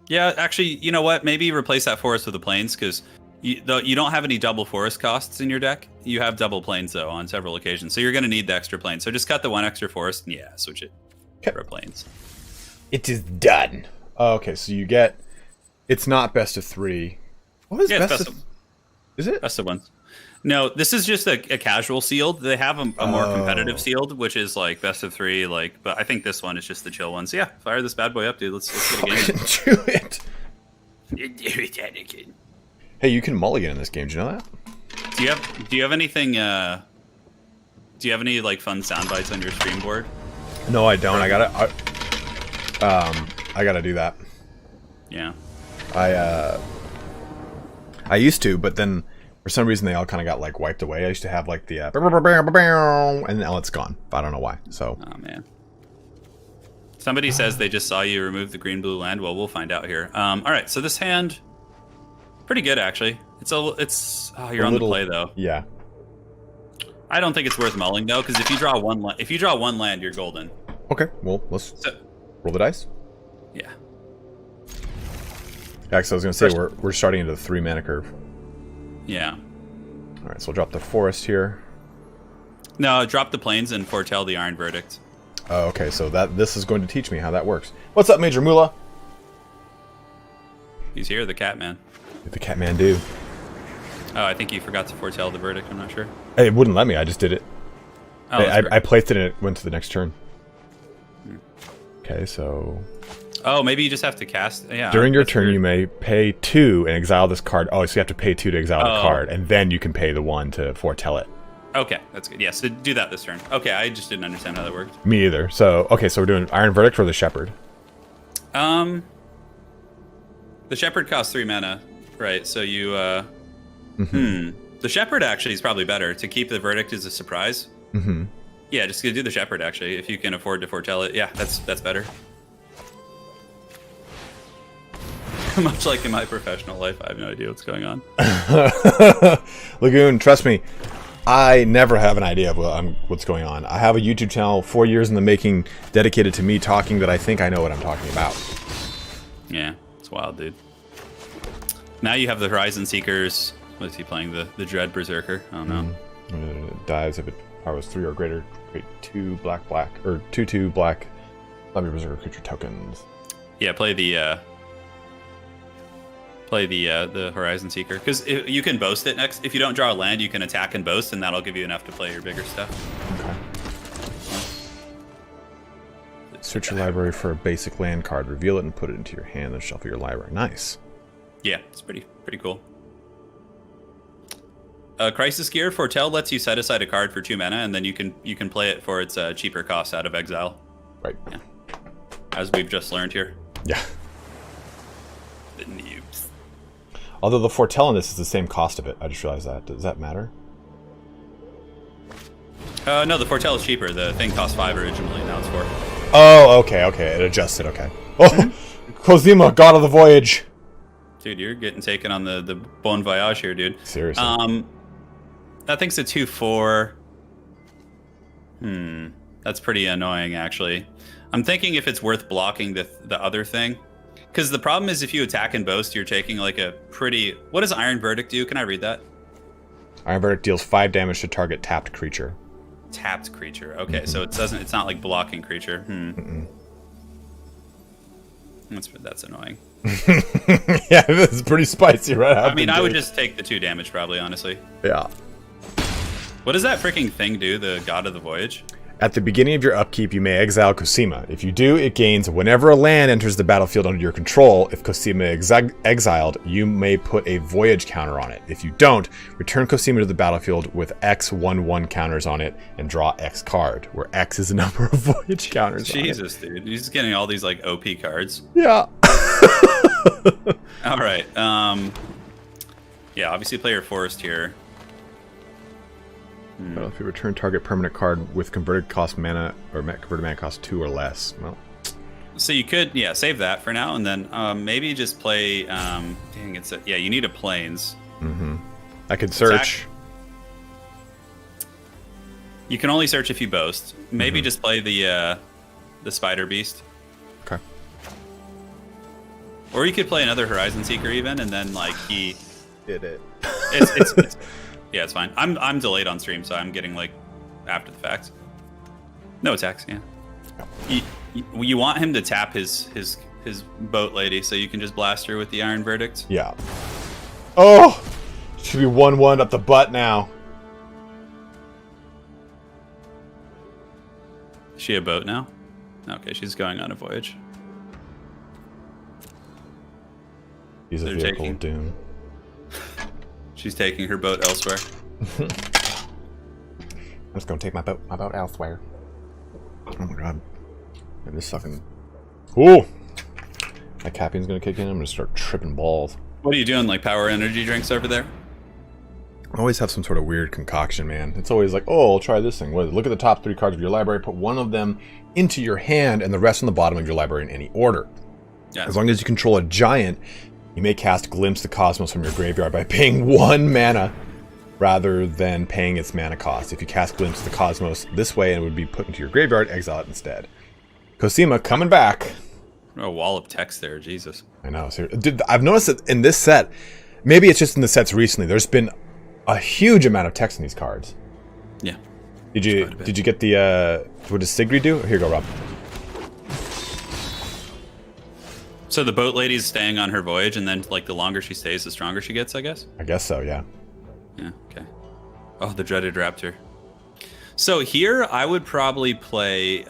Yeah, actually, you know what? Maybe replace that forest with the plains, because you don't have any double forest costs in your deck. You have double plains, though, on several occasions. So you're going to need the extra plains. So just cut the 1 extra forest, and yeah, switch it for plains. It is done. Okay, so you get... It's not best of 3. What is best of... Is it? Best of 1. No, this is just a casual sealed. They have a more competitive sealed, which is like best of 3. Like, but I think this one is just the chill one. So yeah, fire this bad boy up, dude. Let's get a game. Do it. Do it, Anakin. Hey, you can mulligan in this game. Do you know that? Do you have anything? Do you have any like fun sound bites on your stream board? No, I don't. I gotta do that. Yeah. I used to, but then for some reason they all kind of got like wiped away. I used to have like the and now it's gone. I don't know why. So. Oh man. Somebody says they just saw you remove the green-blue land. Well, we'll find out here. All right, so this hand, pretty good actually. You're on the play though. Yeah. I don't think it's worth mulling though, because if you draw one land, you're golden. Okay, well let's roll the dice. Yeah. Yeah, so I was gonna say we're starting into the 3 mana curve. Yeah. All right, so we'll drop the forest here. No, drop the plains and foretell the Iron Verdict. Oh, okay, so this is going to teach me how that works. What's up, Major Moolah? He's here, the Catman. What the Catman do? Oh, I think you forgot to foretell the verdict. I'm not sure. Hey, it wouldn't let me. I just did it. Oh, I placed it and it went to the next turn. Okay, so... Oh, maybe you just have to cast... Yeah. During your turn, you may pay 2 and exile this card. Oh, so you have to pay 2 to exile the card, and then you can pay the 1 to foretell it. Okay, that's good. Yeah, so do that this turn. Okay, I just didn't understand how that worked. Me either. So, okay, so we're doing Iron Verdict or the Shepherd? The Shepherd costs 3 mana, right? So you... The Shepherd actually is probably better to keep the Verdict as a surprise. Yeah, just do the Shepherd, actually, if you can afford to foretell it. Yeah, that's better. Much like in my professional life, I have no idea what's going on. Lagoon, trust me, I never have an idea of what's going on. I have a YouTube channel 4 years in the making dedicated to me talking that I think I know what I'm talking about. Yeah, it's wild, dude. Now you have the Horizon Seekers. What is he playing? The Dread Berserker? I don't know. Dives if it power was 3 or greater. Create 2 black, or 2/2 black Levy Berserker creature tokens. Yeah, play the Horizon Seeker, because you can boast it next. If you don't draw a land, you can attack and boast, and that'll give you enough to play your bigger stuff. Okay. Search your library for a basic land card, reveal it, and put it into your hand, then shuffle your library. Nice. Yeah, it's pretty cool. Crisis Gear Foretell lets you set aside a card for 2 mana, and then you can play it for its cheaper cost out of exile. Right. Yeah. As we've just learned here. Yeah. The noobs. Although the Foretell in this is the same cost of it. I just realized that. Does that matter? No, the Foretell is cheaper. The thing cost 5 originally, now it's 4. Oh, okay. It adjusted, okay. Oh, Cosima, God of the Voyage. Dude, you're getting taken on the Bon Voyage here, dude. Seriously. That thing's a 2/4. That's pretty annoying, actually. I'm thinking if it's worth blocking the other thing. Because the problem is if you attack and boast, you're taking like a pretty... What does Iron Verdict do? Can I read that? Iron Verdict deals 5 damage to target tapped creature. Tapped creature. Okay, so it's not like blocking creature. That's annoying. Yeah, it's pretty spicy, right? I mean, I would just take the 2 damage probably, honestly. Yeah. What does that freaking thing do, the God of the Voyage? At the beginning of your upkeep, you may exile Cosima. If you do, it gains whenever a land enters the battlefield under your control. If Cosima is exiled, you may put a Voyage counter on it. If you don't, return Cosima to the battlefield with X 1/1 counters on it and draw X card, where X is the number of Voyage counters. Jesus, dude. He's getting all these like OP cards. Yeah. All right. Yeah, obviously play your Forest here. Well, if you return target permanent card with converted cost mana or converted mana cost 2 or less, well. So you could, save that for now, and then maybe just play. Dang, you need a Plains. I could search. You can only search if you boast. Maybe just play the Spider Beast. Okay. Or you could play another Horizon Seeker even, and then like he did it. It's yeah, it's fine. I'm delayed on stream, so I'm getting like after the fact. No attacks, yeah. You want him to tap his boat lady, so you can just blast her with the Iron Verdict. Yeah. Oh, should be 1/1 up the butt now. Is she a boat now? Okay, she's going on a voyage. He's a vehicle of doom. She's taking her boat elsewhere. I'm just gonna take my boat elsewhere. Oh my god. And this fucking... Ooh! My caffeine's gonna kick in, I'm gonna start tripping balls. What are you doing, like power energy drinks over there? I always have some sort of weird concoction, man. It's always like, oh, I'll try this thing. What is it? Look at the top 3 cards of your library, put one of them into your hand, and the rest on the bottom of your library in any order. Yeah. As long as you control a giant, you may cast Glimpse the Cosmos from your graveyard by paying 1 mana rather than paying its mana cost. If you cast Glimpse the Cosmos this way, it would be put into your graveyard, exile it instead. Cosima coming back. A wall of text there, Jesus. I know. Dude, I've noticed that in this set, maybe it's just in the sets recently, there's been a huge amount of text in these cards. Yeah. Did you get the what does Sigrid do? Here you go, Rob. So the boat lady's staying on her voyage, and then like the longer she stays, the stronger she gets, I guess? I guess so, yeah. Yeah, okay. Oh, the dreaded raptor. So here I would probably play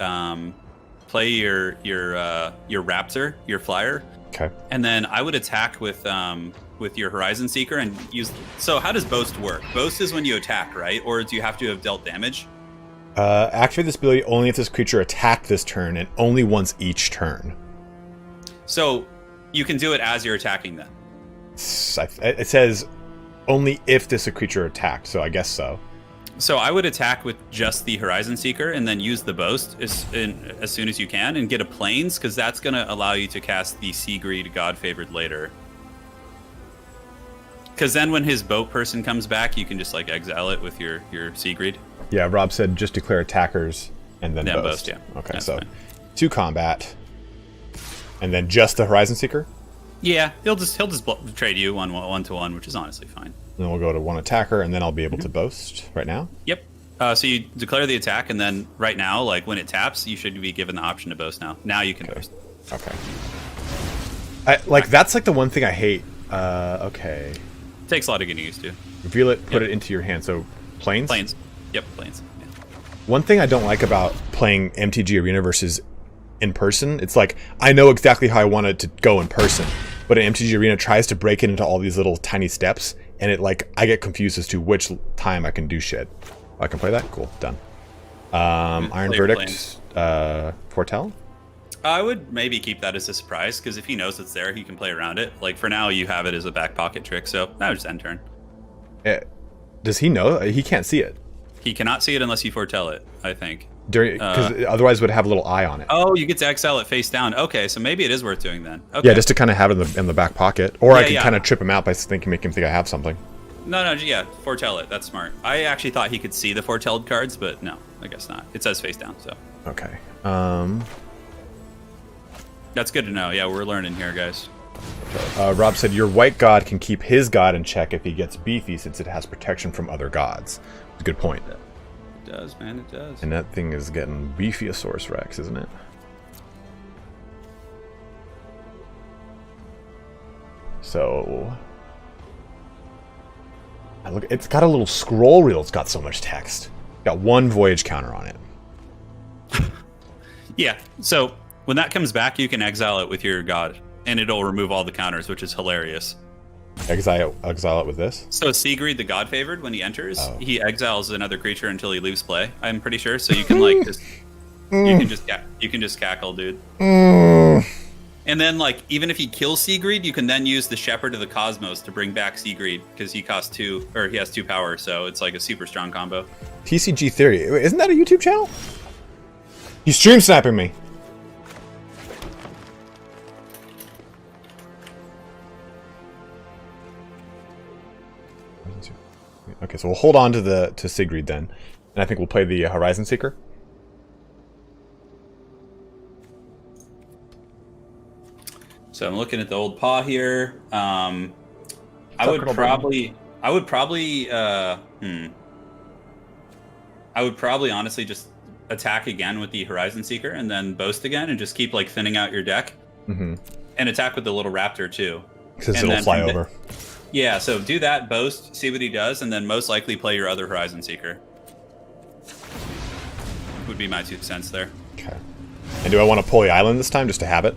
play your raptor, your flyer. Okay. And then I would attack with your Horizon Seeker and use... So how does Boast work? Boast is when you attack, right? Or do you have to have dealt damage? Activate this ability only if this creature attacked this turn, and only once each turn. So you can do it as you're attacking then? It says only if this creature attacked, so I guess so. So I would attack with just the Horizon Seeker and then use the Boast as soon as you can and get a Plains, because that's going to allow you to cast the Seagreed God Favored later. Because then when his boat person comes back, you can just like exile it with your Seagreed. Yeah, Rob said just declare attackers and then Boast. Yeah. Okay, That's so fine. 2 combat, and then just the Horizon Seeker. Yeah, he'll just trade you one to one, which is honestly fine. Then we'll go to 1 attacker, and then I'll be able to boast right now. Yep. So you declare the attack, and then right now, like when it taps, you should be given the option to boast now. Now you can boast. Okay. That's like the one thing I hate. Okay. Takes a lot of getting used to. Reveal it, put it into your hand. So, Plains? Plains. Yep, Plains. Yeah. One thing I don't like about playing MTG Arena versus in person, it's like, I know exactly how I want it to go in person, but an MTG Arena tries to break it into all these little tiny steps, and it like, I get confused as to which time I can do shit. I can play that? Cool, done. Iron Verdict, Foretell? I would maybe keep that as a surprise, because if he knows it's there, he can play around it. Like, for now, you have it as a back pocket trick, so that would just end turn. Does he know? He can't see it. He cannot see it unless you foretell it, I think. Because otherwise it would have a little eye on it. Oh, you get to exile it face down. Okay, so maybe it is worth doing then. Okay. Yeah, just to kind of have it in the back pocket. Or I could kind of trip him out by make him think I have something. No, yeah, foretell it. That's smart. I actually thought he could see the foretelled cards, but no, I guess not. It says face down, so. Okay. That's good to know. Yeah, we're learning here, guys. Rob said, your white god can keep his god in check if he gets beefy, since it has protection from other gods. It's a good point. It does, man, it does. And that thing is getting beefy-a-saurus Rex, isn't it? So... look, it's got a little scroll reel. It's got so much text. Got 1 voyage counter on it. Yeah, so when that comes back, you can exile it with your god, and it'll remove all the counters, which is hilarious. Exile it with this? So Seagreed, the god favored, when he enters, he exiles another creature until he leaves play, I'm pretty sure. So you can like just you can just cackle, dude. And then like even if he kills Seagreed, you can then use the Shepherd of the Cosmos to bring back Seagreed, because he costs 2, or he has 2 power, so it's like a super strong combo. TCG Theory. Isn't that a YouTube channel? He's stream snapping me. Okay, so we'll hold on to Seagreed then, and I think we'll play the Horizon Seeker. So I'm looking at the old paw here. I would probably honestly just attack again with the Horizon Seeker and then boast again and just keep like thinning out your deck. And attack with the little raptor too. Because it'll fly over. Yeah, so do that, boast, see what he does, and then most likely play your other Horizon Seeker. Would be my 2 cents there. Okay. And do I want to pull the island this time just to have it?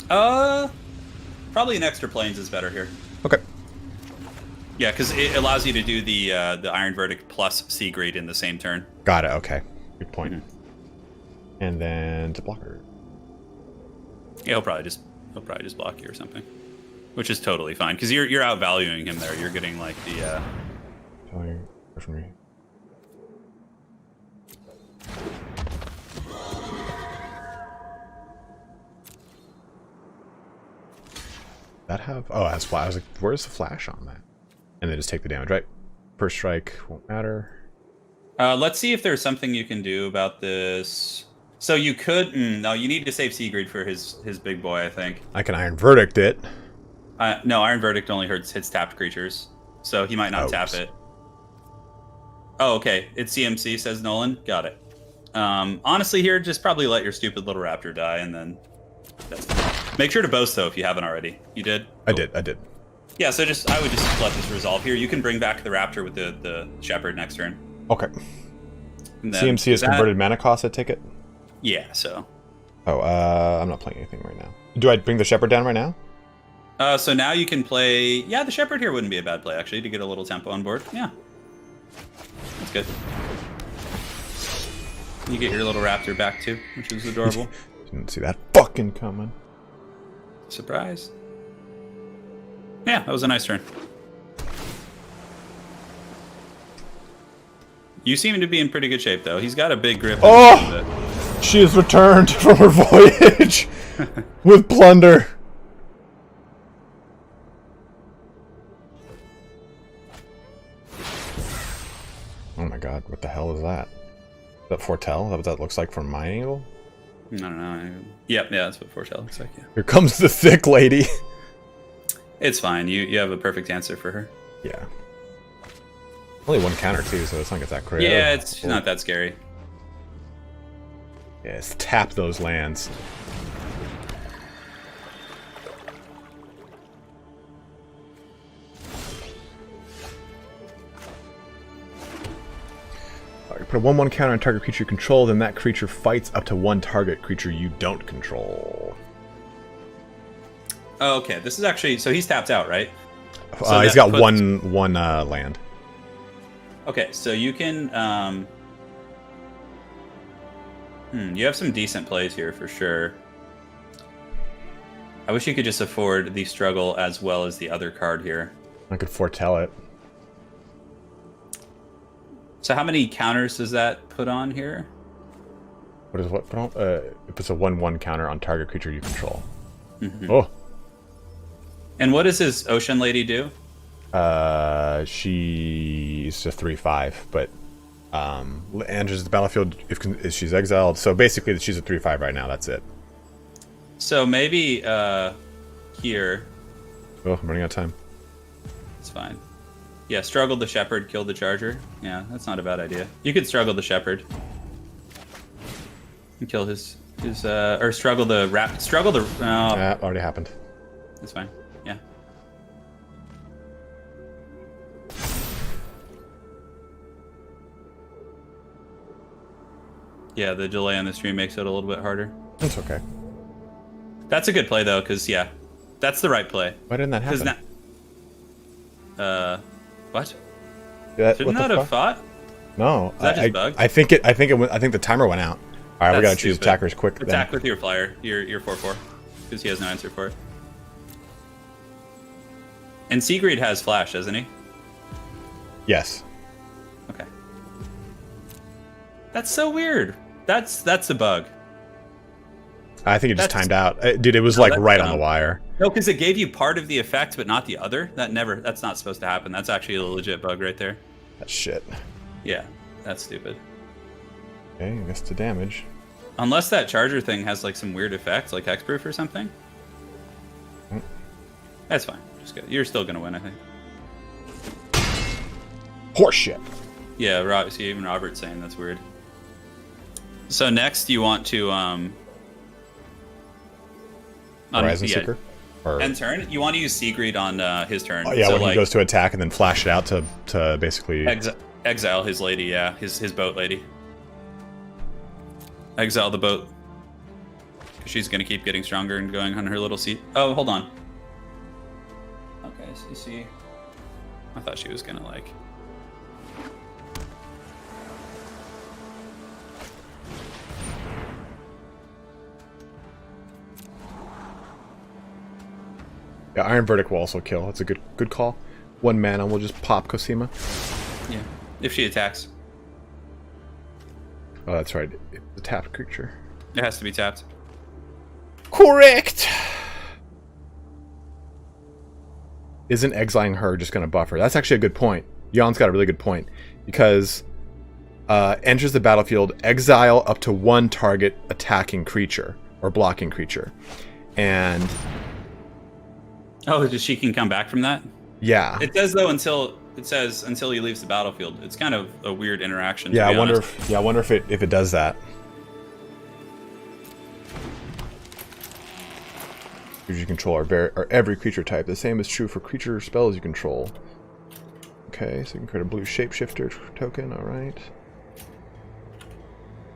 Probably an extra planes is better here. Okay. Yeah, because it allows you to do the Iron Verdict plus Seagreed in the same turn. Got it. Okay. Good point. And then to block her. Yeah, he'll probably just block you or something, which is totally fine because you're outvaluing him there. You're getting like the. That have? Oh, it has flash. I was like, where's the flash on that? And then just take the damage, right? First strike won't matter. Let's see if there's something you can do about this. So you could... no, you need to save Seagreed for his big boy, I think. I can Iron Verdict it. No, Iron Verdict only hits tapped creatures. So he might not tap it. Oh, okay. It's CMC, says Nolan. Got it. Honestly, here, just probably let your stupid little raptor die, and then... Make sure to boast, though, if you haven't already. You did? Cool. I did. Yeah, so I would just let this resolve here. You can bring back the raptor with the Shepherd next turn. Okay. CMC is converted mana cost, I take it? Yeah, so... Oh, I'm not playing anything right now. Do I bring the Shepherd down right now? So now you can play... Yeah, the Shepherd here wouldn't be a bad play, actually, to get a little tempo on board. Yeah. That's good. You get your little raptor back, too, which is adorable. Didn't see that fucking coming. Surprise. Yeah, that was a nice turn. You seem to be in pretty good shape, though. He's got a big grip. Oh! She has returned from her voyage with plunder. Oh my god, what the hell is that? Is that Foretell? Is that what that looks like from my angle? I don't know. Yep, yeah, that's what Foretell looks like, yeah. Here comes the thick lady. It's fine. You have a perfect answer for her. Yeah. Only one counter, too, so it's not like it's that crazy. Yeah, it's not that scary. Yes, tap those lands. Put a 1/1 counter on target creature you control, then that creature fights up to one target creature you don't control. Oh, okay, this is actually... So he's tapped out, right? So he's got one land. Okay, so you can... you have some decent plays here, for sure. I wish you could just afford the struggle as well as the other card here. I could foretell it. So how many counters does that put on here? What is what? It puts a 1/1 counter on target creature you control. Mm-hmm. Oh. And what does his Ocean Lady do? She's a 3/5, but enters the battlefield if she's exiled. So basically, she's a 3/5 right now. That's it. So maybe here. Oh, I'm running out of time. It's fine. Yeah, struggle the shepherd, kill the charger. Yeah, that's not a bad idea. You could struggle the shepherd and kill his or struggle the rat. Struggle the. Yeah, already happened. That's fine. Yeah. Yeah, the delay on the stream makes it a little bit harder. That's okay. That's a good play though, because yeah, that's the right play. Why didn't that happen? What? Shouldn't that have fought? No, Is that just bugged? I think the timer went out. All right, we gotta choose attackers quick. Attack with your flyer, your 4/4, because he has no answer for it. And Sigrid has flash, doesn't he? Yes. Okay. That's so weird. That's a bug. I think it just timed out, dude. It was like right on the wire. No, because it gave you part of the effect, but not the other. That's not supposed to happen. That's actually a legit bug right there. That's shit. Yeah, that's stupid. Okay, I guess to damage. Unless that charger thing has like some weird effect, like hexproof or something. That's fine. Just good. You're still gonna win, I think. Horseshit. Yeah, see, even Robert's saying that's weird. So next, you want to Horizon Seeker? Or... End turn, you want to use Sigrid on his turn. Oh, yeah, so when he goes to attack and then flash it out to basically... Exile his lady, yeah. His boat lady. Exile the boat. Because she's going to keep getting stronger and going on her little seat. Oh, hold on. Okay, so you see... I thought she was going to, like... Yeah, Iron Verdict will also kill. That's a good call. 1 mana, we'll just pop Cosima. Yeah, if she attacks. Oh, that's right. It's a tapped creature. It has to be tapped. Correct! Isn't exiling her just going to buff her? That's actually a good point. Jan's got a really good point. Because enters the battlefield, exile up to 1 target attacking creature or blocking creature. And... Oh, she can come back from that? Yeah. It says though until he leaves the battlefield. It's kind of a weird interaction. Yeah, I wonder if it does that. Creatures you control are every creature type. The same is true for creature spells you control. Okay, so you can create a blue shapeshifter token. All right.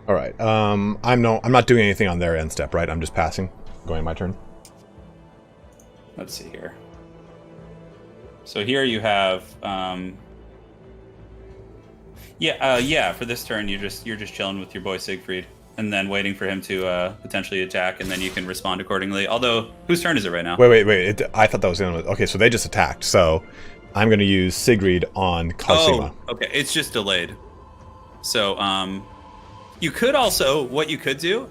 All right. I'm not doing anything on their end step, right? I'm just passing. Going my turn. Let's see here. So here you have, for this turn you're just chilling with your boy Siegfried, and then waiting for him to potentially attack, and then you can respond accordingly. Although, whose turn is it right now? Wait. I thought that was the end. Okay, so they just attacked. So I'm going to use Sigrid on Cosima. Oh, okay. It's just delayed. So you could also, what you could do,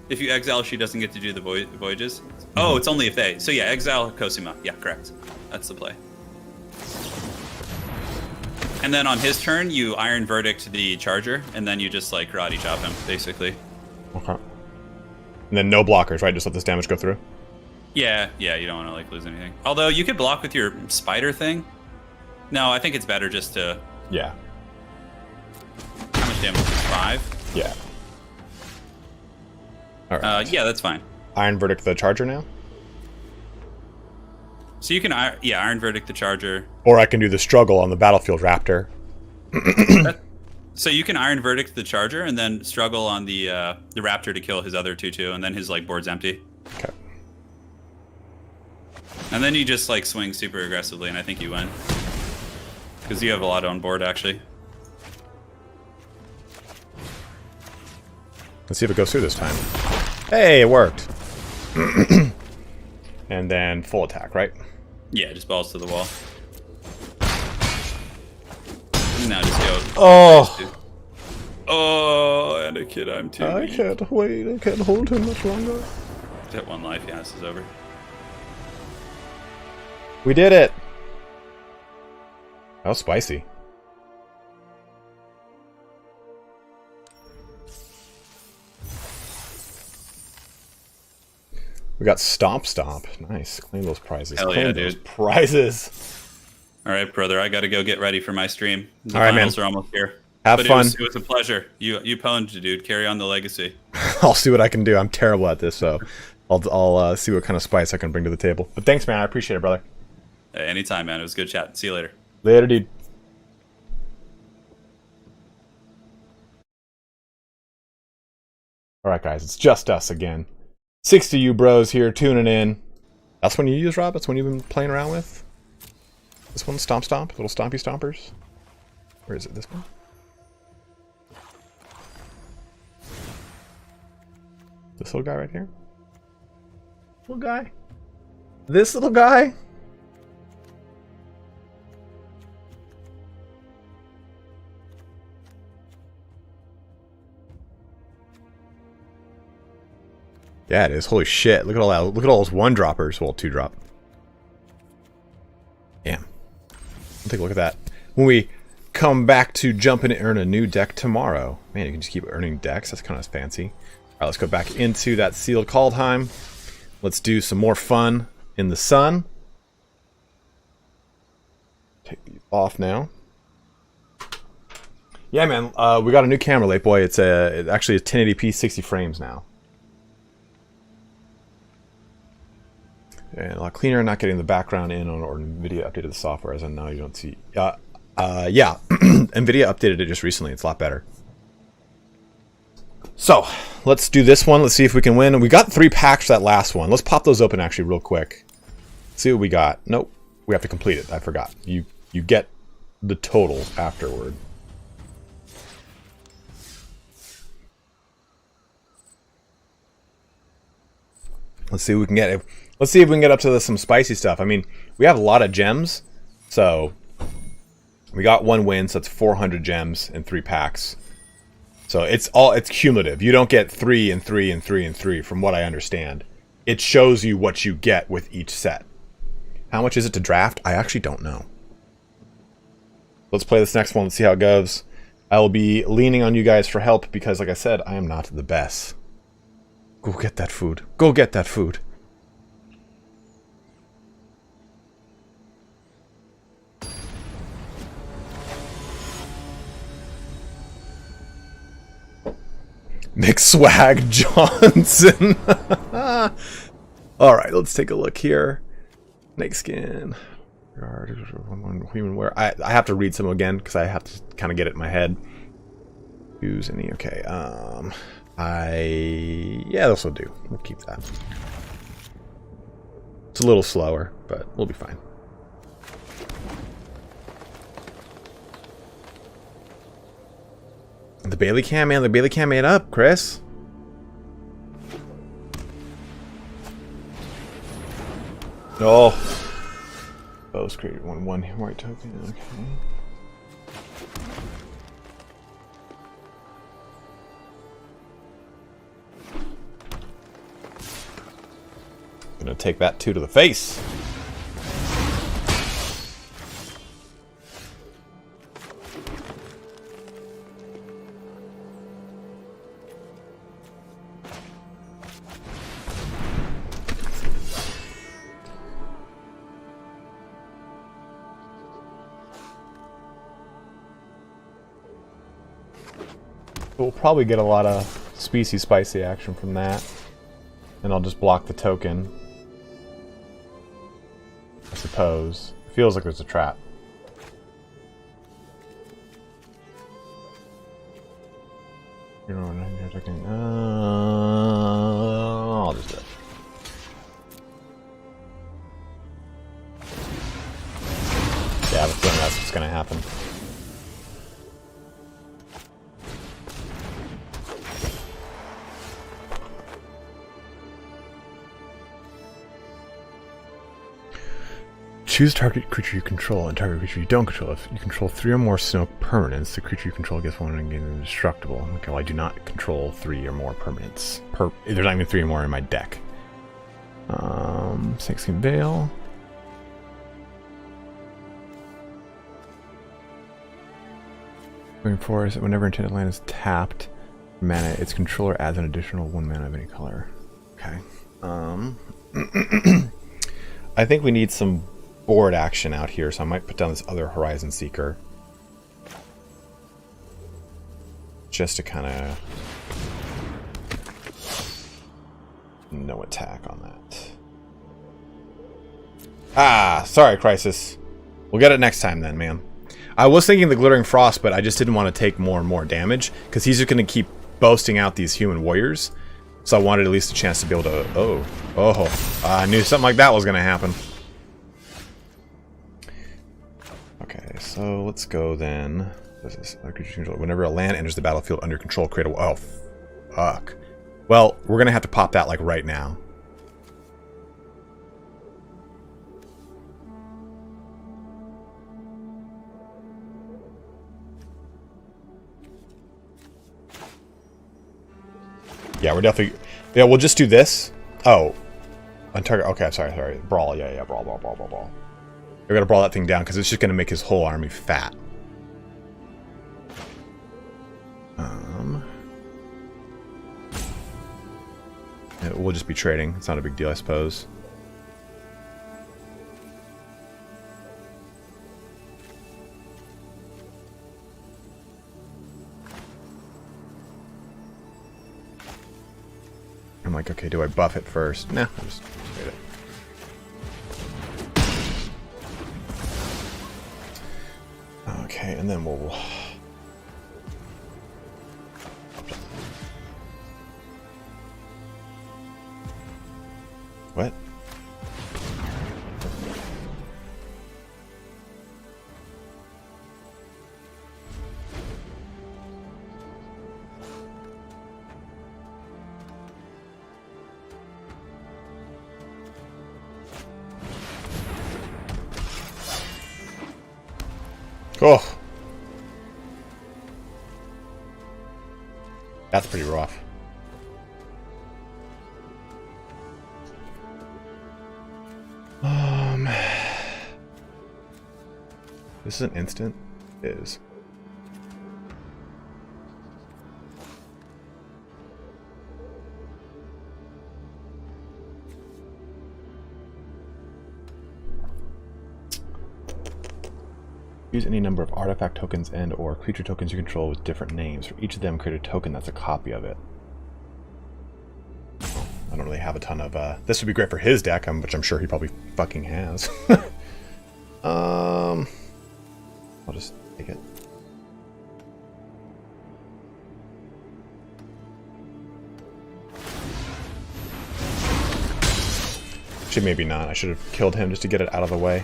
if you exile, she doesn't get to do the voyages. Oh, it's only if they. So yeah, exile Cosima. Yeah, correct. That's the play. And then on his turn, you Iron Verdict the Charger, and then you just like karate chop him, basically. Okay. And then no blockers, right? Just let this damage go through? Yeah, you don't want to like lose anything. Although you could block with your spider thing. No, I think it's better just to... Yeah. How much damage is 5? Yeah. Alright. Yeah, that's fine. Iron Verdict the Charger now? So you can, Iron Verdict the Charger. Or I can do the Struggle on the Battlefield Raptor. So you can Iron Verdict the Charger and then struggle on the Raptor to kill his other 2/2, and then his like board's empty. Okay. And then you just like swing super aggressively, and I think you win. Because you have a lot on board, actually. Let's see if it goes through this time. Hey, it worked. And then full attack, right? Yeah, just balls to the wall. Now just go. Oh! Oh, Anakin, I'm too I weak. can't wait. I can't hold him much longer. Hit 1 life, yeah, this is over. We did it! That was spicy. We got Stomp Stomp. Nice. Claim those prizes. Hell Claim yeah, those dude. prizes. All right, brother, I got to go get ready for my stream. The All right, finals man. are almost here. Have but fun. It was a pleasure. You pwned, dude. Carry on the legacy. I'll see what I can do. I'm terrible at this, so I'll see what kind of spice I can bring to the table. But thanks, man. I appreciate it, brother. Hey, anytime, man. It was good chat. See you later. Later, dude. Alright, guys. It's just us again. 60 you bros here tuning in. That's one you use, Rob? That's one you've been playing around with? This one? Stomp Stomp? Little Stompy Stompers? Where is it? This one? This little guy right here? Little guy? This little guy? Yeah, it is. Holy shit. Look at all that. Look at all those 1-droppers. Well, 2-drop. Damn. Take a look at that. When we come back to jump in and earn a new deck tomorrow. Man, you can just keep earning decks. That's kind of fancy. Alright, let's go back into that sealed Kaldheim. Let's do some more fun in the sun. Take these off now. Yeah, man. We got a new camera, late boy. It's actually a 1080p 60 frames now. And a lot cleaner, not getting the background in on or NVIDIA updated the software, as in now you don't see. Yeah, NVIDIA updated it just recently. It's a lot better. So, let's do this one. Let's see if we can win. We got 3 packs for that last one. Let's pop those open actually real quick. See what we got. Nope, we have to complete it. I forgot. You get the total afterward. Let's see what we can get. Let's see if we can get up to some spicy stuff. I mean, we have a lot of gems, so we got 1 win, so that's 400 gems in 3 packs. So it's cumulative. You don't get 3 and 3 and 3 and 3, from what I understand. It shows you what you get with each set. How much is it to draft? I actually don't know. Let's play this next one. Let's see how it goes. I will be leaning on you guys for help because, like I said, I am not the best. Go get that food. Go get that food. McSwag Johnson. Alright, let's take a look here. Snake skin. Human wear. I have to read some again because I have to kind of get it in my head. Use any. Okay. Yeah, this will do. We'll keep that. It's a little slower, but we'll be fine. The Bailey cam, man. The Bailey cam made up, Chris. Oh. Both created one white token. Okay. take that 2 to the face. We'll probably get a lot of species spicy action from that. And I'll just block the token. I suppose. Feels like there's a trap. I'll just do it. Yeah, I have a feeling that's what's going to happen. Choose target creature you control and target creature you don't control. If you control 3 or more snow permanents, the creature you control gets 1 and gains indestructible. Okay, well, I do not control 3 or more permanents. There's not even 3 or more in my deck. Snakeskin Veil. Going forward, whenever enchanted land is tapped, mana, its controller adds an additional 1 mana of any color. Okay. I think we need some board action out here, so I might put down this other Horizon Seeker. Just to kind of... no attack on that. Ah, sorry, Crisis. We'll get it next time then, man. I was thinking the Glittering Frost, but I just didn't want to take more and more damage, because he's just going to keep boasting out these human warriors. So I wanted at least a chance to be able to... I knew something like that was going to happen. Okay, so let's go then. This is creature control. Whenever a land enters the battlefield under control, create a... oh, fuck. Well, we're going to have to pop that, like, right now. Yeah, we're definitely... yeah, we'll just do this. Oh. On target... okay, sorry. Brawl, yeah, brawl. We're gonna brawl that thing down, because it's just gonna make his whole army fat. We'll just be trading. It's not a big deal, I suppose. I'm like, okay, do I buff it first? Nah, I'll just trade it. Okay, and then we'll... what? Oh, that's pretty rough. This is an instant? It is. Use any number of artifact tokens and or creature tokens you control with different names. For each of them, create a token that's a copy of it. I don't really have a ton of... this would be great for his deck, which I'm sure he probably fucking has. I'll just take it. Actually, maybe not. I should have killed him just to get it out of the way.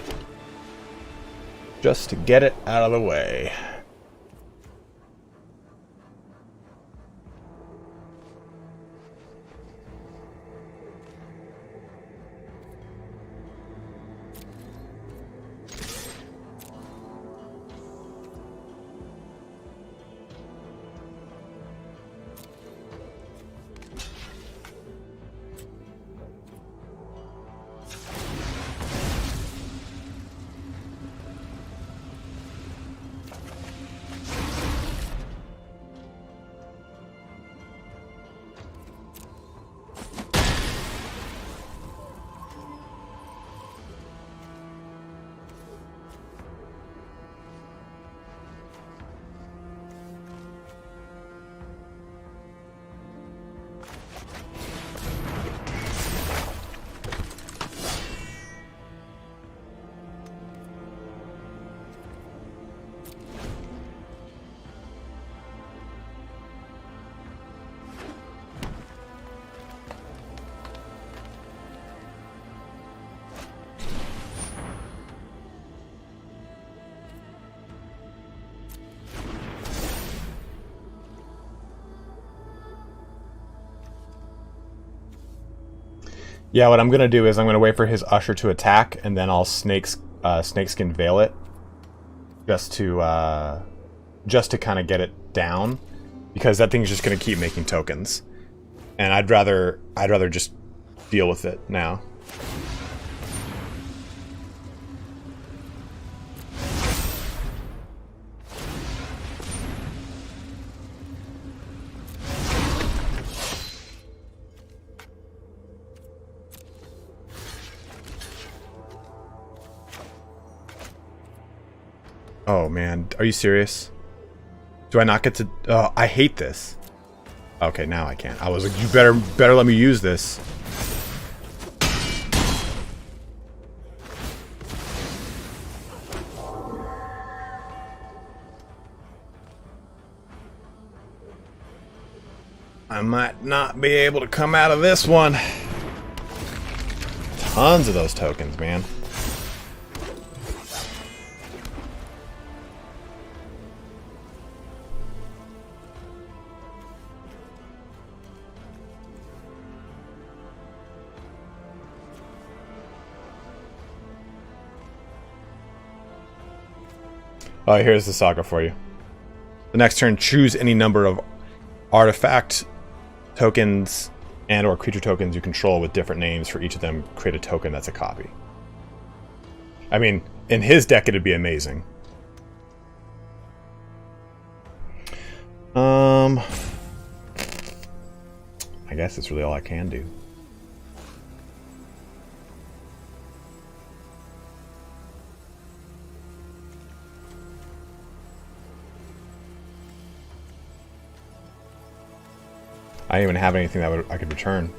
Just to get it out of the way. Yeah, what I'm gonna do is I'm gonna wait for his Usher to attack, and then I'll Snakeskin Veil it, just to kind of get it down, because that thing's just gonna keep making tokens, and I'd rather just deal with it now. Oh man, are you serious? Do I not get to... Oh, I hate this. Okay, now I can't. I was like, you better let me use this. I might not be able to come out of this one. Tons of those tokens, man. Oh, here's the saga for you. The next turn, choose any number of artifact tokens and or creature tokens you control with different names. For each of them, create a token that's a copy. I mean, in his deck, it'd be amazing. I guess that's really all I can do. I don't even have anything that I could return.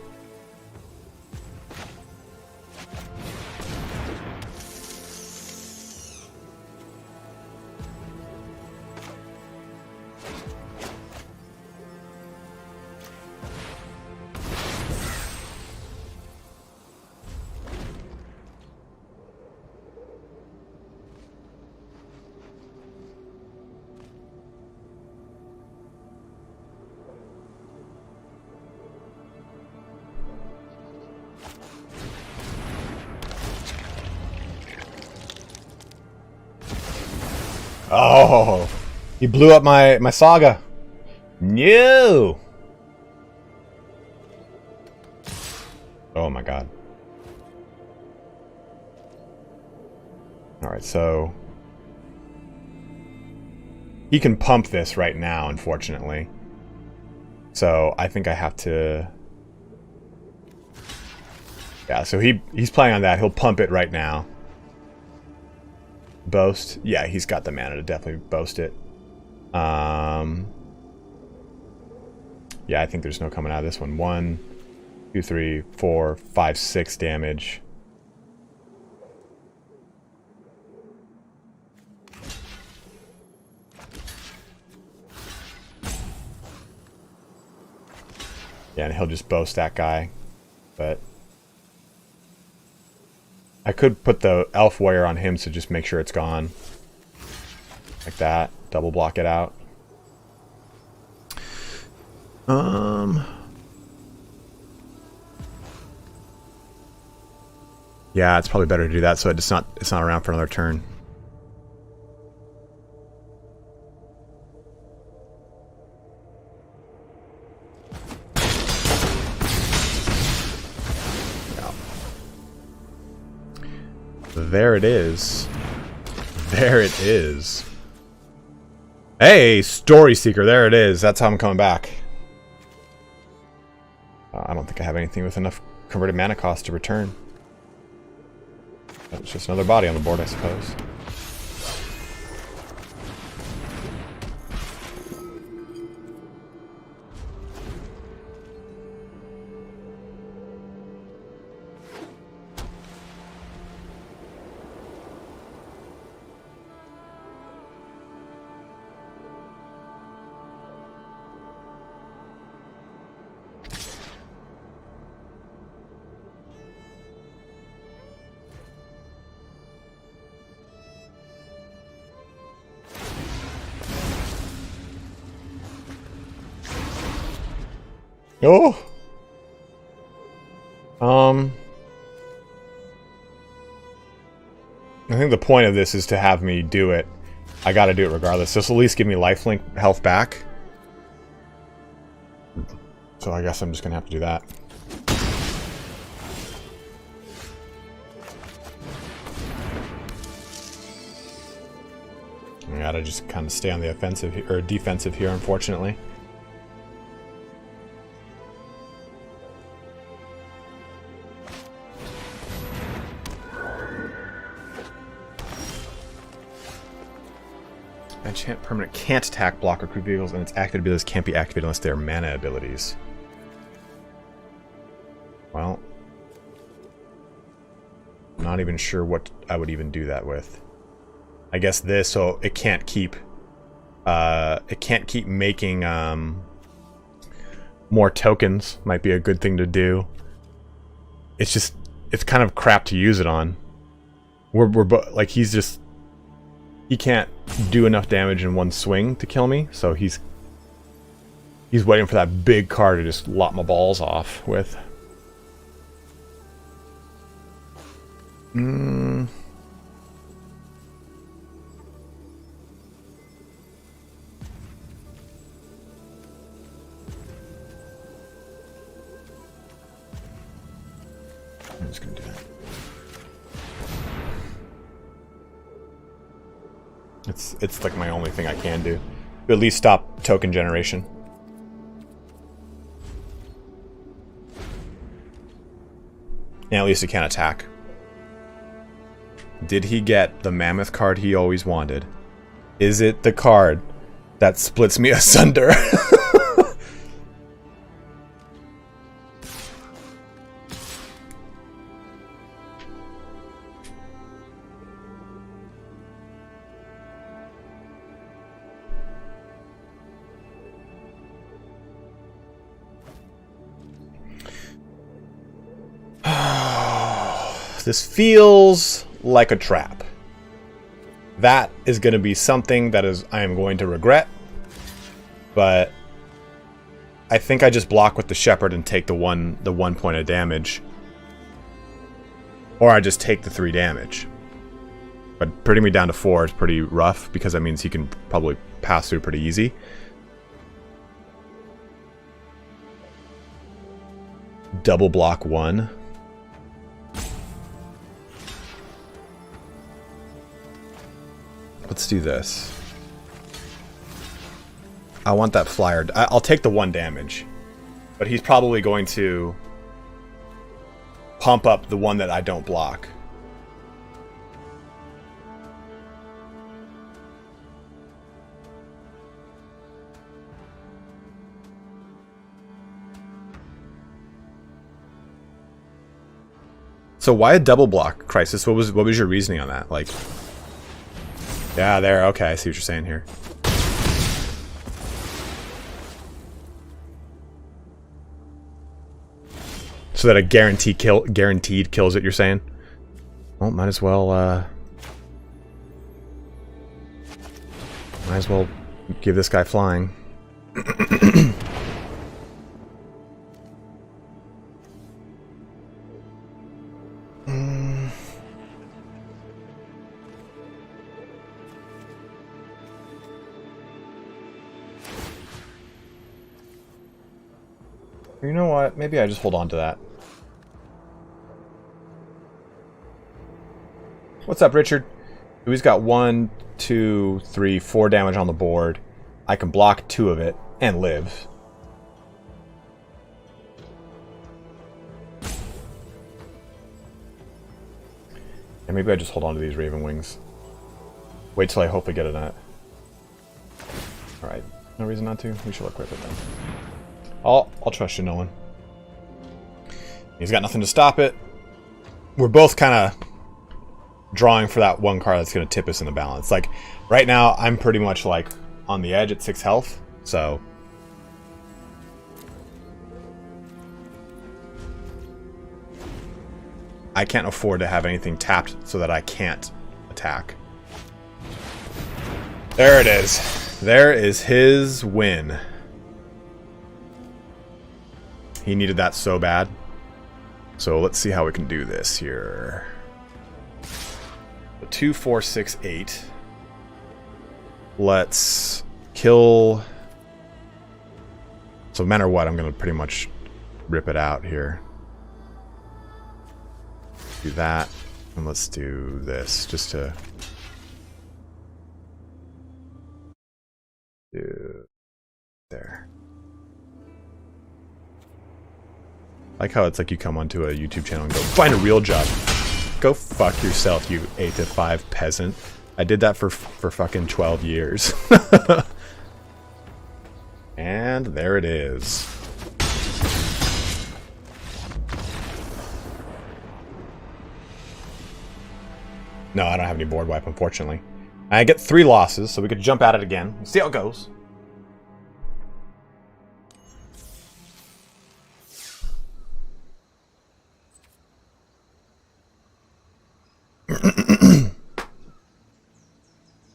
Oh, he blew up my saga. No. Oh my god. All right, so he can pump this right now, unfortunately. So I think I have to. Yeah, so he's playing on that. He'll pump it right now. Boast. Yeah, he's got the mana to definitely boast it. Yeah, I think there's no coming out of this one. 1, 2, 3, 4, 5, 6 damage. Yeah, and he'll just boast that guy. But I could put the Elf Warrior on him to just make sure it's gone. Like that. Double block it out. Yeah, it's probably better to do that so it's not around for another turn. There it is. There it is. Hey, Story Seeker. There it is. That's how I'm coming back. I don't think I have anything with enough converted mana cost to return. That's just another body on the board, I suppose. Oh. think the point of this is to have me do it. I gotta do it regardless. Just at least give me lifelink health back. So I guess I'm just gonna have to do that. I gotta just kind of stay on the offensive or defensive here, unfortunately. Enchant permanent can't attack, block, or recruit vehicles, and its active abilities can't be activated unless they're mana abilities. Well, I'm not even sure what I would even do that with. I guess this, so it can't keep making more tokens. Might be a good thing to do. It's just, it's kind of crap to use it on. We're like, he can't do enough damage in one swing to kill me, so he's waiting for that big card to just lop my balls off with. I'm just gonna do that. It's like my only thing I can do. To at least stop token generation. And at least it can't attack. Did he get the mammoth card he always wanted? Is it the card that splits me asunder? This feels like a trap. That is going to be something that I am going to regret. But I think I just block with the shepherd and take the one point of damage. Or I just take the 3 damage. But putting me down to 4 is pretty rough, because that means he can probably pass through pretty easy. Double block 1. Let's do this. I want that flyer. I'll take the 1 damage. But he's probably going to pump up the one that I don't block. So why a double block, Crisis? What was your reasoning on that? Like, yeah, there. Okay, I see what you're saying here. So that a guaranteed kills it, you're saying? Well, might as well give this guy flying. You know what? Maybe I just hold on to that. What's up, Richard? He's got 1, 2, 3, 4 damage on the board. I can block 2 of it and live. And maybe I just hold on to these Raven Wings. Wait till I hopefully get a net. Alright, no reason not to. We should equip it then. I'll trust you, Nolan. He's got nothing to stop it. We're both kind of drawing for that one card that's going to tip us in the balance. Like, right now, I'm pretty much, like, on the edge at 6 health, so... I can't afford to have anything tapped so that I can't attack. There it is. There is his win. He needed that so bad. So let's see how we can do this here. 2, 4, 6, 8. Let's kill. So no matter what, I'm going to pretty much rip it out here. Do that. And let's do this just to do there. I like how it's like you come onto a YouTube channel and go, find a real job. Go fuck yourself, you 8 to 5 peasant. I did that for fucking 12 years. And there it is. No, I don't have any board wipe, unfortunately. I get 3 losses, so we could jump at it again. See how it goes.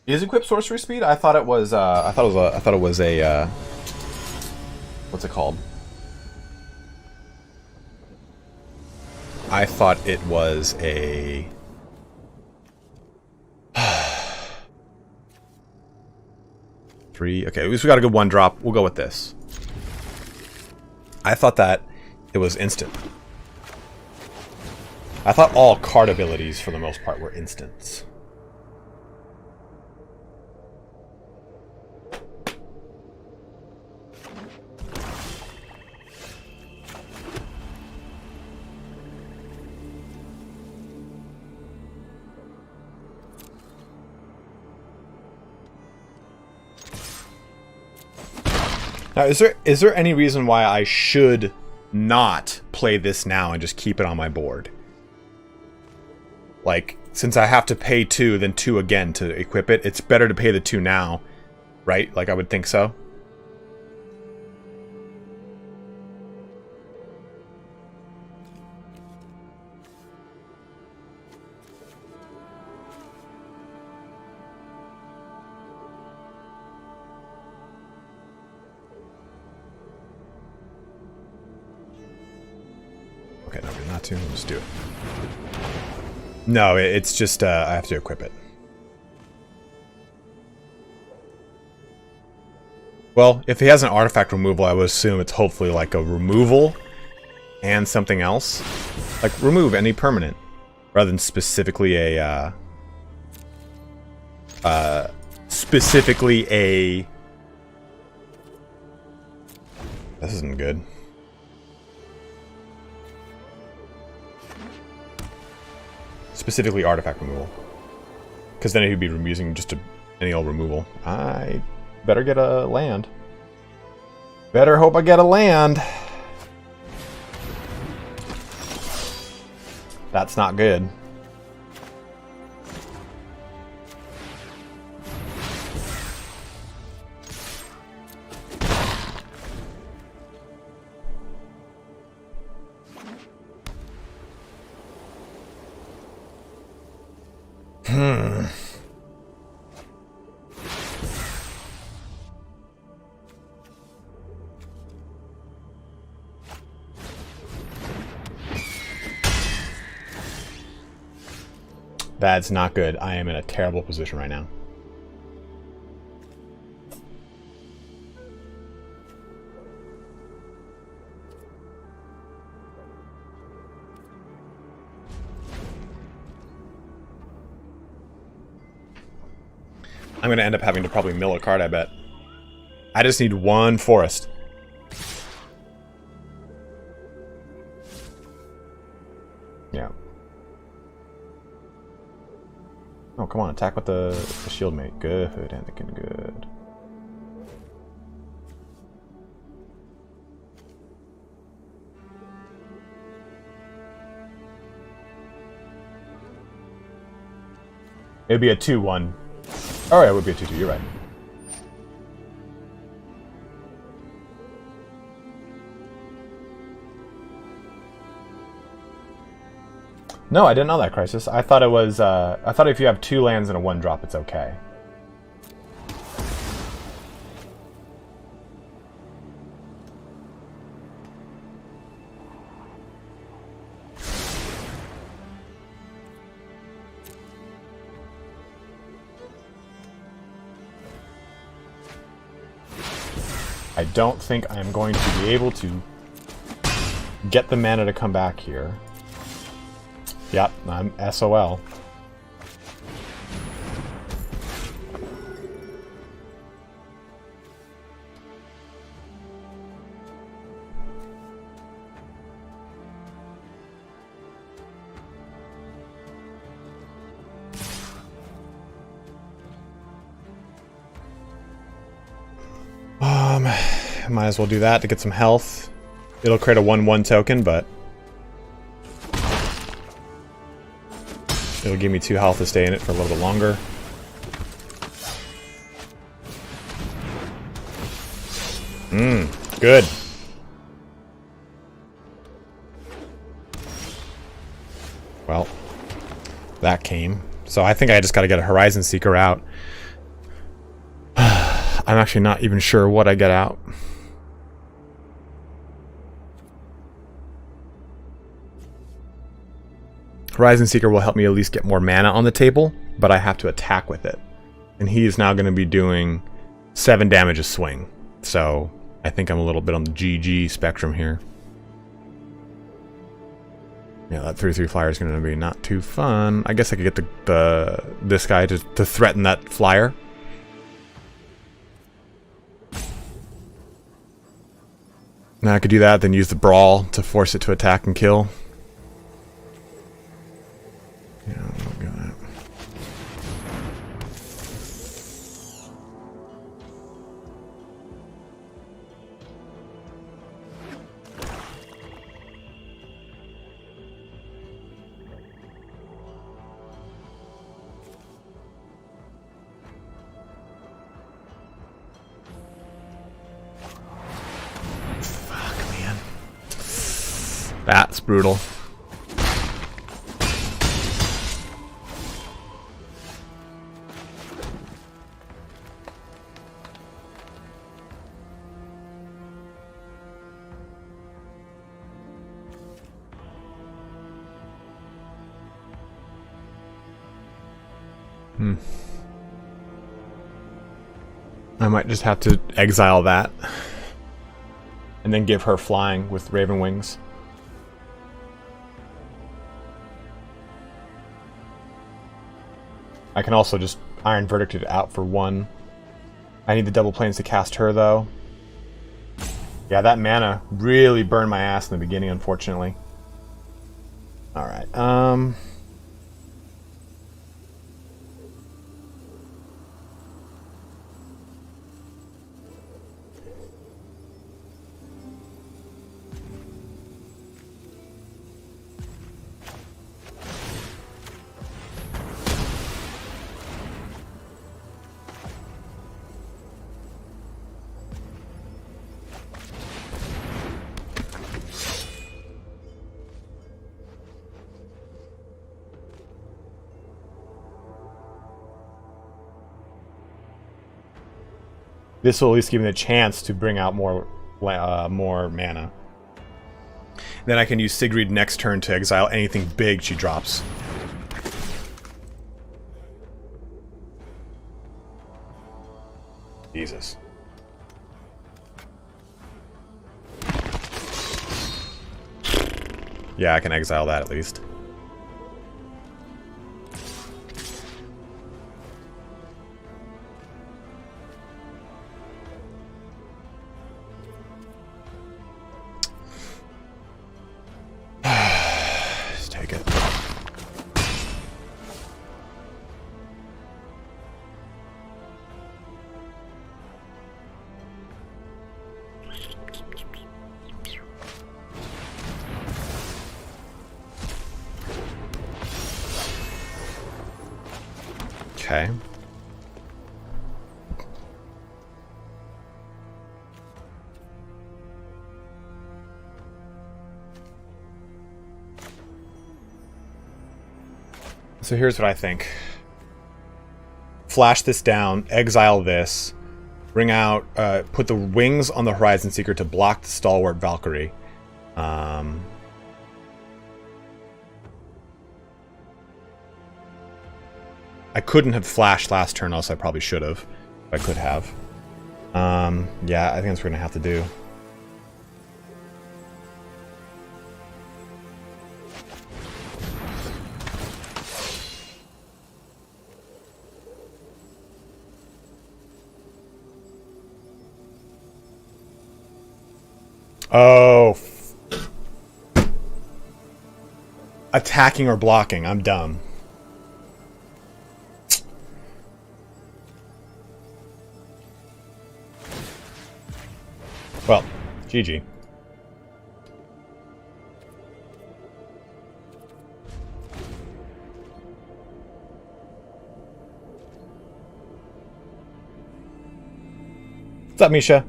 Is equipped sorcery speed? I thought it was. I thought it was a. What's it called? I thought it was a. Three. Okay, at least we got a good 1-drop. We'll go with this. I thought that it was instant. I thought all card abilities, for the most part, were instants. Now, is there any reason why I should not play this now and just keep it on my board? Like, since I have to pay 2, then 2 again to equip it, it's better to pay the 2 now, right? Like, I would think so. Okay, no, not to. Let's do it. No, it's just I have to equip it. Well, if he has an artifact removal, I would assume it's hopefully like a removal and something else. Like remove any permanent, rather than specifically a This isn't good. Specifically artifact removal. Because then he'd be using just any old removal. I better get a land. Better hope I get a land. That's not good. That's not good. I am in a terrible position right now. I'm going to end up having to probably mill a card, I bet. I just need 1 forest. Yeah. Oh, come on, attack with the shield mate. Good, Anakin, good. It'd be a 2-1. Oh, yeah, it would be a 2-2, you're right. No, I didn't know that, Crisis. I thought it was, I thought if you have 2 lands and a 1-drop, it's okay. I don't think I'm going to be able to get the mana to come back here. Yep, I'm SOL. Might as well do that to get some health. It'll create a 1/1 token, but it'll give me 2 health to stay in it for a little bit longer. Good. Well, that came. So I think I just gotta get a Horizon Seeker out. I'm actually not even sure what I get out. Horizon Seeker will help me at least get more mana on the table, but I have to attack with it. And he is now going to be doing 7 damage a swing. So I think I'm a little bit on the GG spectrum here. Yeah, that 3/3 flyer is going to be not too fun. I guess I could get this guy to threaten that flyer. Now I could do that, then use the Brawl to force it to attack and kill. Yeah, I'll do that. Fuck, man. That's brutal. I might just have to exile that and then give her flying with Raven Wings. I can also just Iron Verdict it out for 1. I need the double planes to cast her though. Yeah, that mana really burned my ass in the beginning, unfortunately. Alright, this will at least give me a chance to bring out more mana. Then I can use Sigrid next turn to exile anything big she drops. Jesus. Yeah, I can exile that at least. Just take it. Okay. So here's what I think. Flash this down, exile this, bring out, put the wings on the Horizon Seeker to block the Stalwart Valkyrie. I couldn't have flashed last turn, else I probably should have. I could have. Yeah, I think that's what we're gonna have to do. Oh. Attacking or blocking. I'm dumb. Well, GG. What's up, Misha?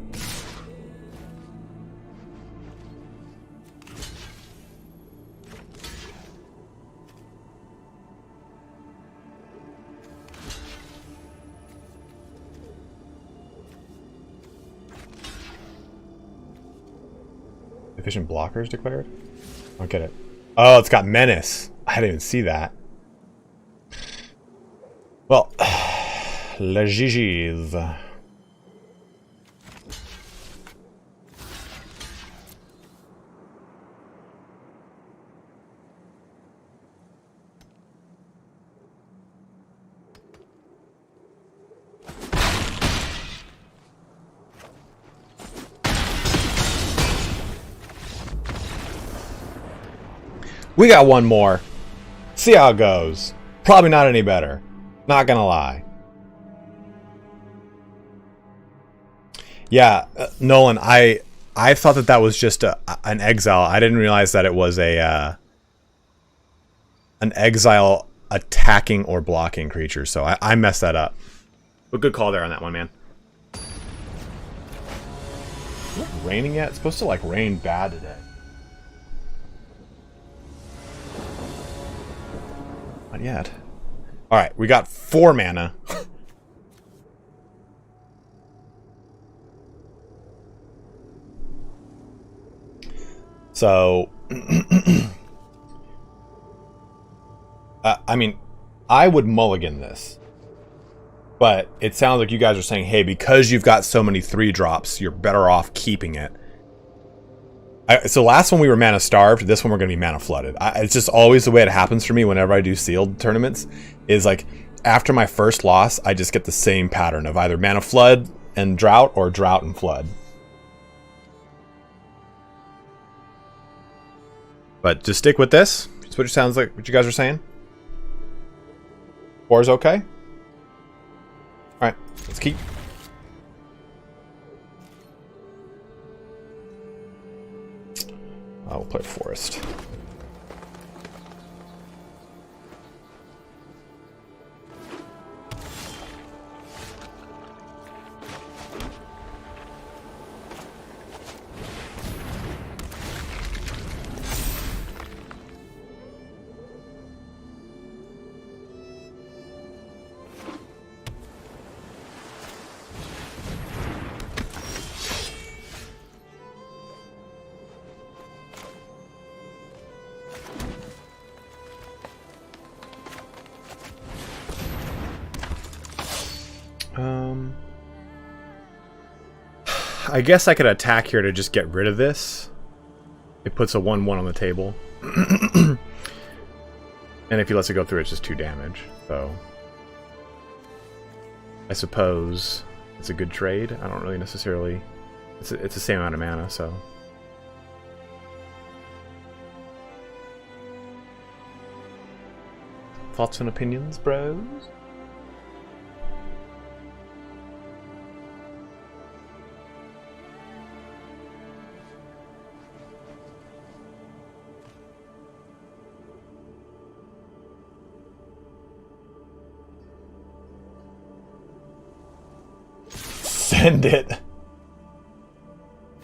Efficient blockers declared? I don't get it. Oh, it's got menace. I didn't even see that. Well, la GG's. We got one more. See how it goes. Probably not any better. Not gonna lie. Yeah, Nolan, I thought that was just an exile. I didn't realize that it was a an exile attacking or blocking creature. So I messed that up. But good call there on that one, man. Is it raining yet? It's supposed to like rain bad today. Not yet. Alright, we got 4 mana. So, I mean, I would mulligan this. But it sounds like you guys are saying, hey, because you've got so many 3-drops, you're better off keeping it. So last one we were mana starved, this one we're going to be mana flooded. It's just always the way it happens for me whenever I do sealed tournaments, is like, after my first loss, I just get the same pattern of either mana flood and drought, or drought and flood. But just stick with this. That's what it sounds like, what you guys are saying. 4 is okay? Alright, let's keep. We'll play Forest. I guess I could attack here to just get rid of this. It puts a 1/1 on the table. And if he lets it go through, it's just 2 damage. So I suppose it's a good trade. I don't really necessarily... It's the same amount of mana, so... Thoughts and opinions, bros? Send it.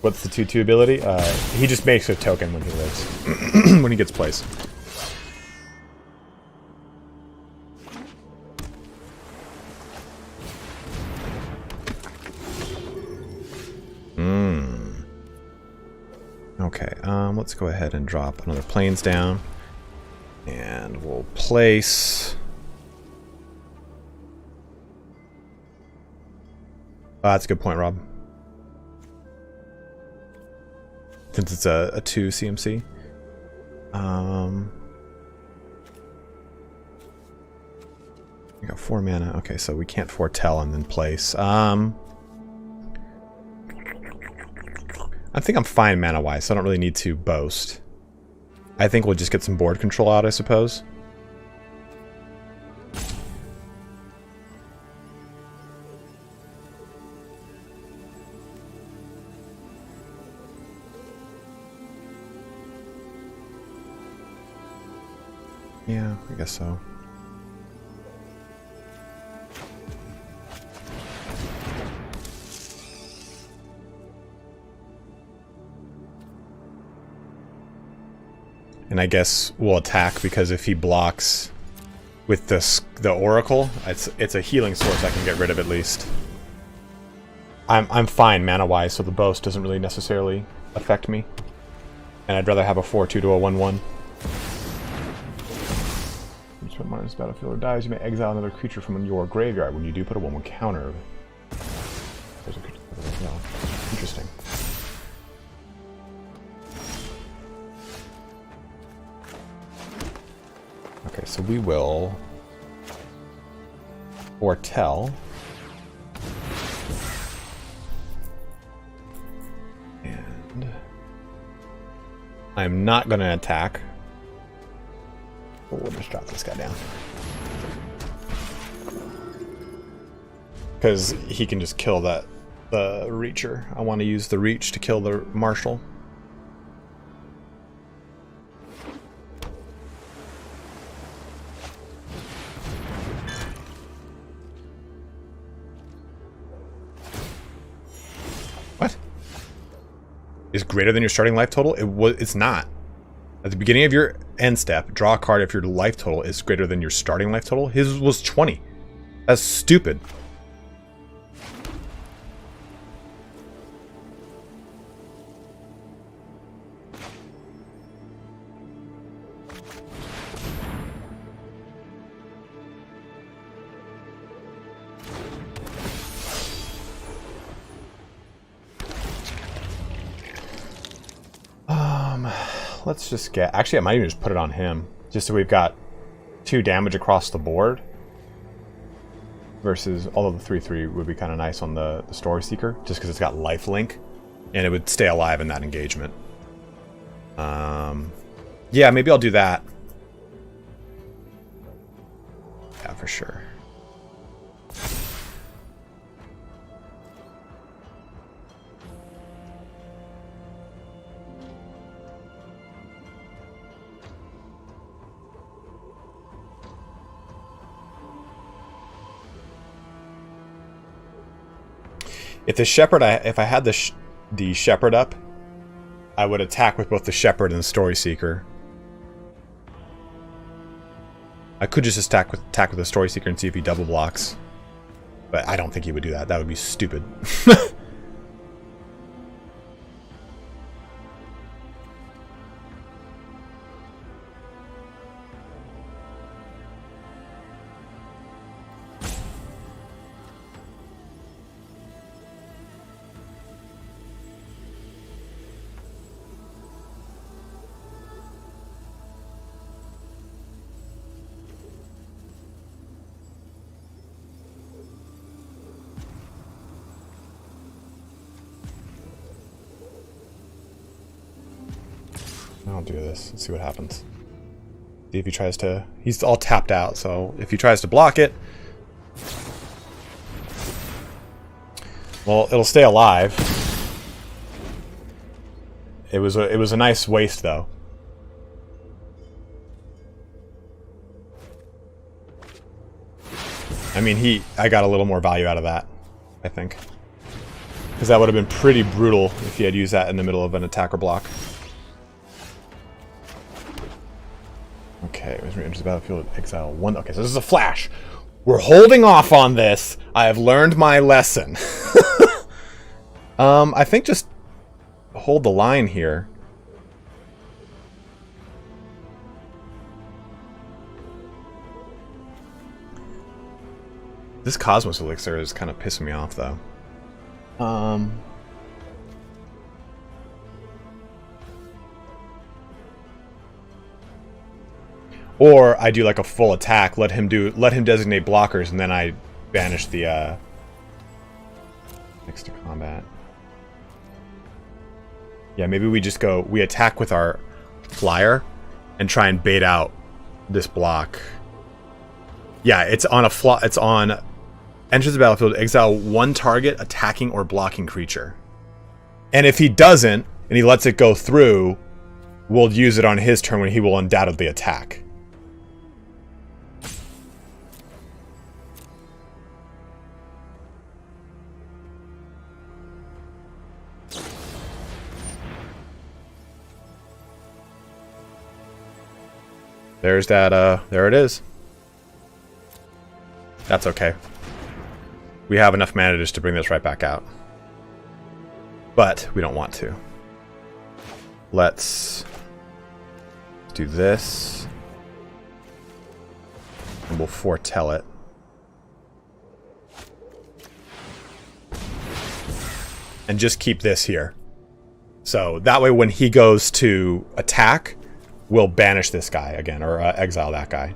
What's the 2/2 ability? He just makes a token when he lives. When he gets placed. Okay, let's go ahead and drop another plains down. And we'll place... that's a good point, Rob. since it's a 2 CMC. We got 4 mana. Okay, so we can't foretell and then place. I think I'm fine mana-wise, so I don't really need to boast. I think we'll just get some board control out, I suppose. Yeah, I guess so. And I guess we'll attack, because if he blocks with the Oracle, it's a healing source I can get rid of at least. I'm fine mana-wise, so the boast doesn't really necessarily affect me. And I'd rather have a 4-2 to a 1-1. Each one minus battlefield or dies, you may exile another creature from your graveyard. When you do, put a 1-1 counter. There's a creature. No. Interesting. Okay, so we will foretell. And I'm not going to attack. We'll just drop this guy down. Because he can just kill the Reacher. I want to use the Reach to kill the Marshal. What? Is greater than your starting life total? It's not. At the beginning of your end step, draw a card if your life total is greater than your starting life total. His was 20. That's stupid. Let's just get... Actually, I might even just put it on him. Just so we've got 2 damage across the board. Versus... Although the 3/3 would be kind of nice on the Story Seeker. Just because it's got lifelink. And it would stay alive in that engagement. Yeah, maybe I'll do that. Yeah, for sure. If the Shepherd, if I had the Shepherd up, I would attack with both the Shepherd and the Story Seeker. I could just attack with the Story Seeker and see if he double blocks. But I don't think he would do that. That would be stupid. I'll do this. Let's see what happens. See if he tries to... He's all tapped out, so if he tries to block it... Well, it'll stay alive. It was a nice waste, though. I mean, I got a little more value out of that, I think. Because that would have been pretty brutal if he had used that in the middle of an attack or block. Okay, enters the battlefield, exile 1. Okay, so this is a flash. We're holding off on this. I have learned my lesson. I think just hold the line here. This Cosmos Elixir is kind of pissing me off, though. Or I do like a full attack, let him designate blockers, and then I banish the next to combat. Yeah, maybe we just we attack with our flyer and try and bait out this block. Yeah, it's on enters the battlefield, exile one target attacking or blocking creature. And if he doesn't, and he lets it go through, we'll use it on his turn when he will undoubtedly attack. There's that, there it is. That's okay. We have enough mana just to bring this right back out. But we don't want to. Let's do this. And we'll foretell it. And just keep this here. So that way when he goes to attack, we'll banish this guy again, or exile that guy.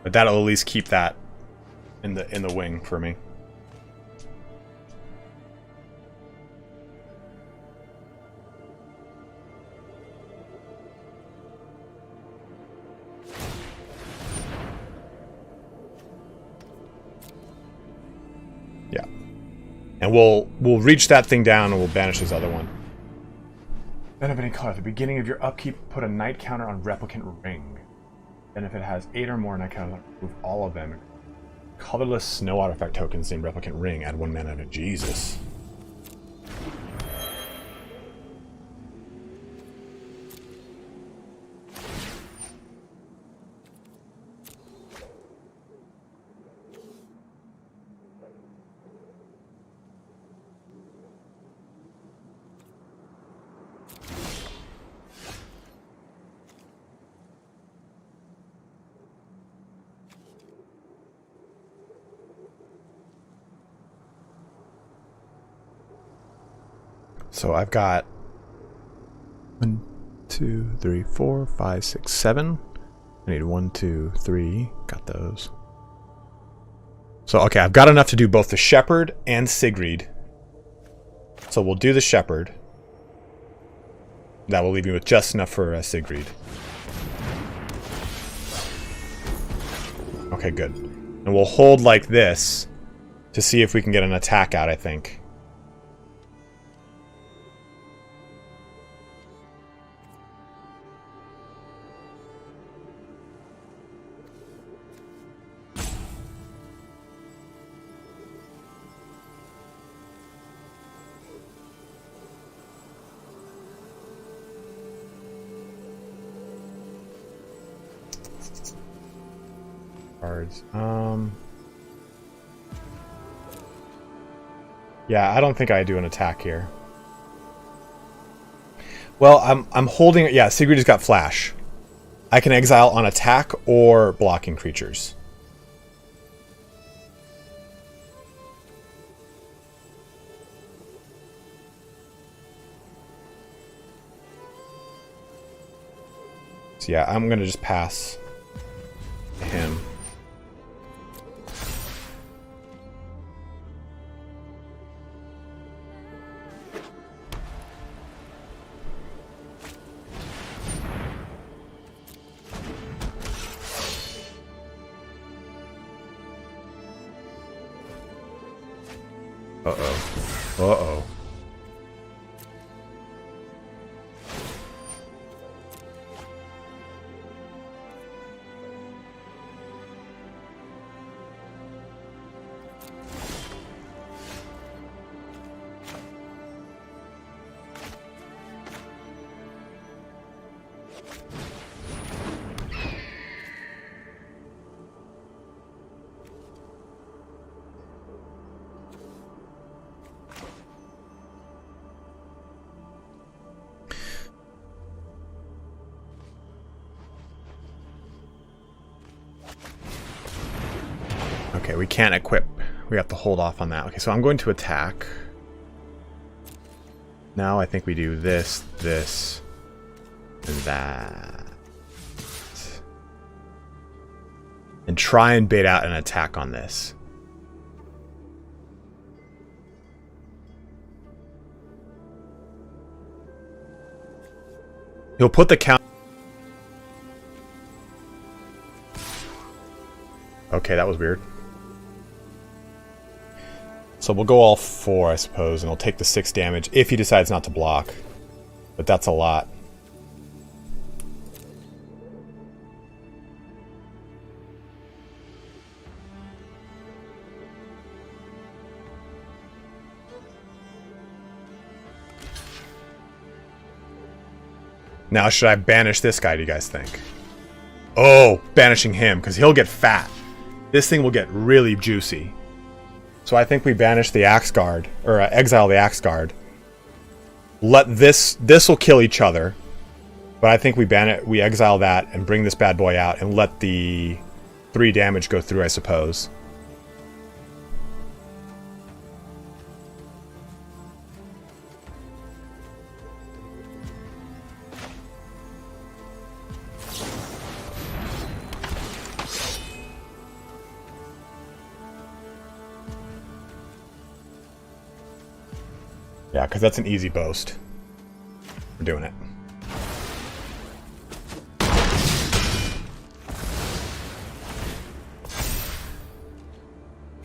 But that'll at least keep that in the wing for me. Yeah. And we'll reach that thing down and we'll banish this other one. Then of any color. At the beginning of your upkeep, put a night counter on Replicant Ring. Then if it has 8 or more night counters, remove all of them. Colorless snow artifact tokens named Replicant Ring. Add 1 mana to Jesus. So I've got 1, 2, 3, 4, 5, 6, 7. I need 1, 2, 3. Got those. So okay, I've got enough to do both the Shepherd and Sigrid. So we'll do the Shepherd. That will leave me with just enough for Sigrid. Okay, good. And we'll hold like this to see if we can get an attack out, I think. Yeah, I don't think I do an attack here. Well, I'm holding. Yeah, Sigrid has got flash. I can exile on attack or blocking creatures. So yeah, I'm gonna just pass him. Uh-oh. Uh-oh. Okay, we can't equip. We have to hold off on that. Okay, so I'm going to attack. Now I think we do this, this, And that. And try and bait out an attack on this. He'll put the count. Okay, that was weird. So we'll go all 4, I suppose, and he'll take the 6 damage if he decides not to block. But that's a lot. Now, should I banish this guy, do you guys think? Oh, banishing him, because he'll get fat. This thing will get really juicy. So I think we banish the Axe Guard, or exile the Axe Guard. Let this will kill each other. But I think we exile that and bring this bad boy out and let the 3 damage go through, I suppose. Yeah, because that's an easy boast. We're doing it.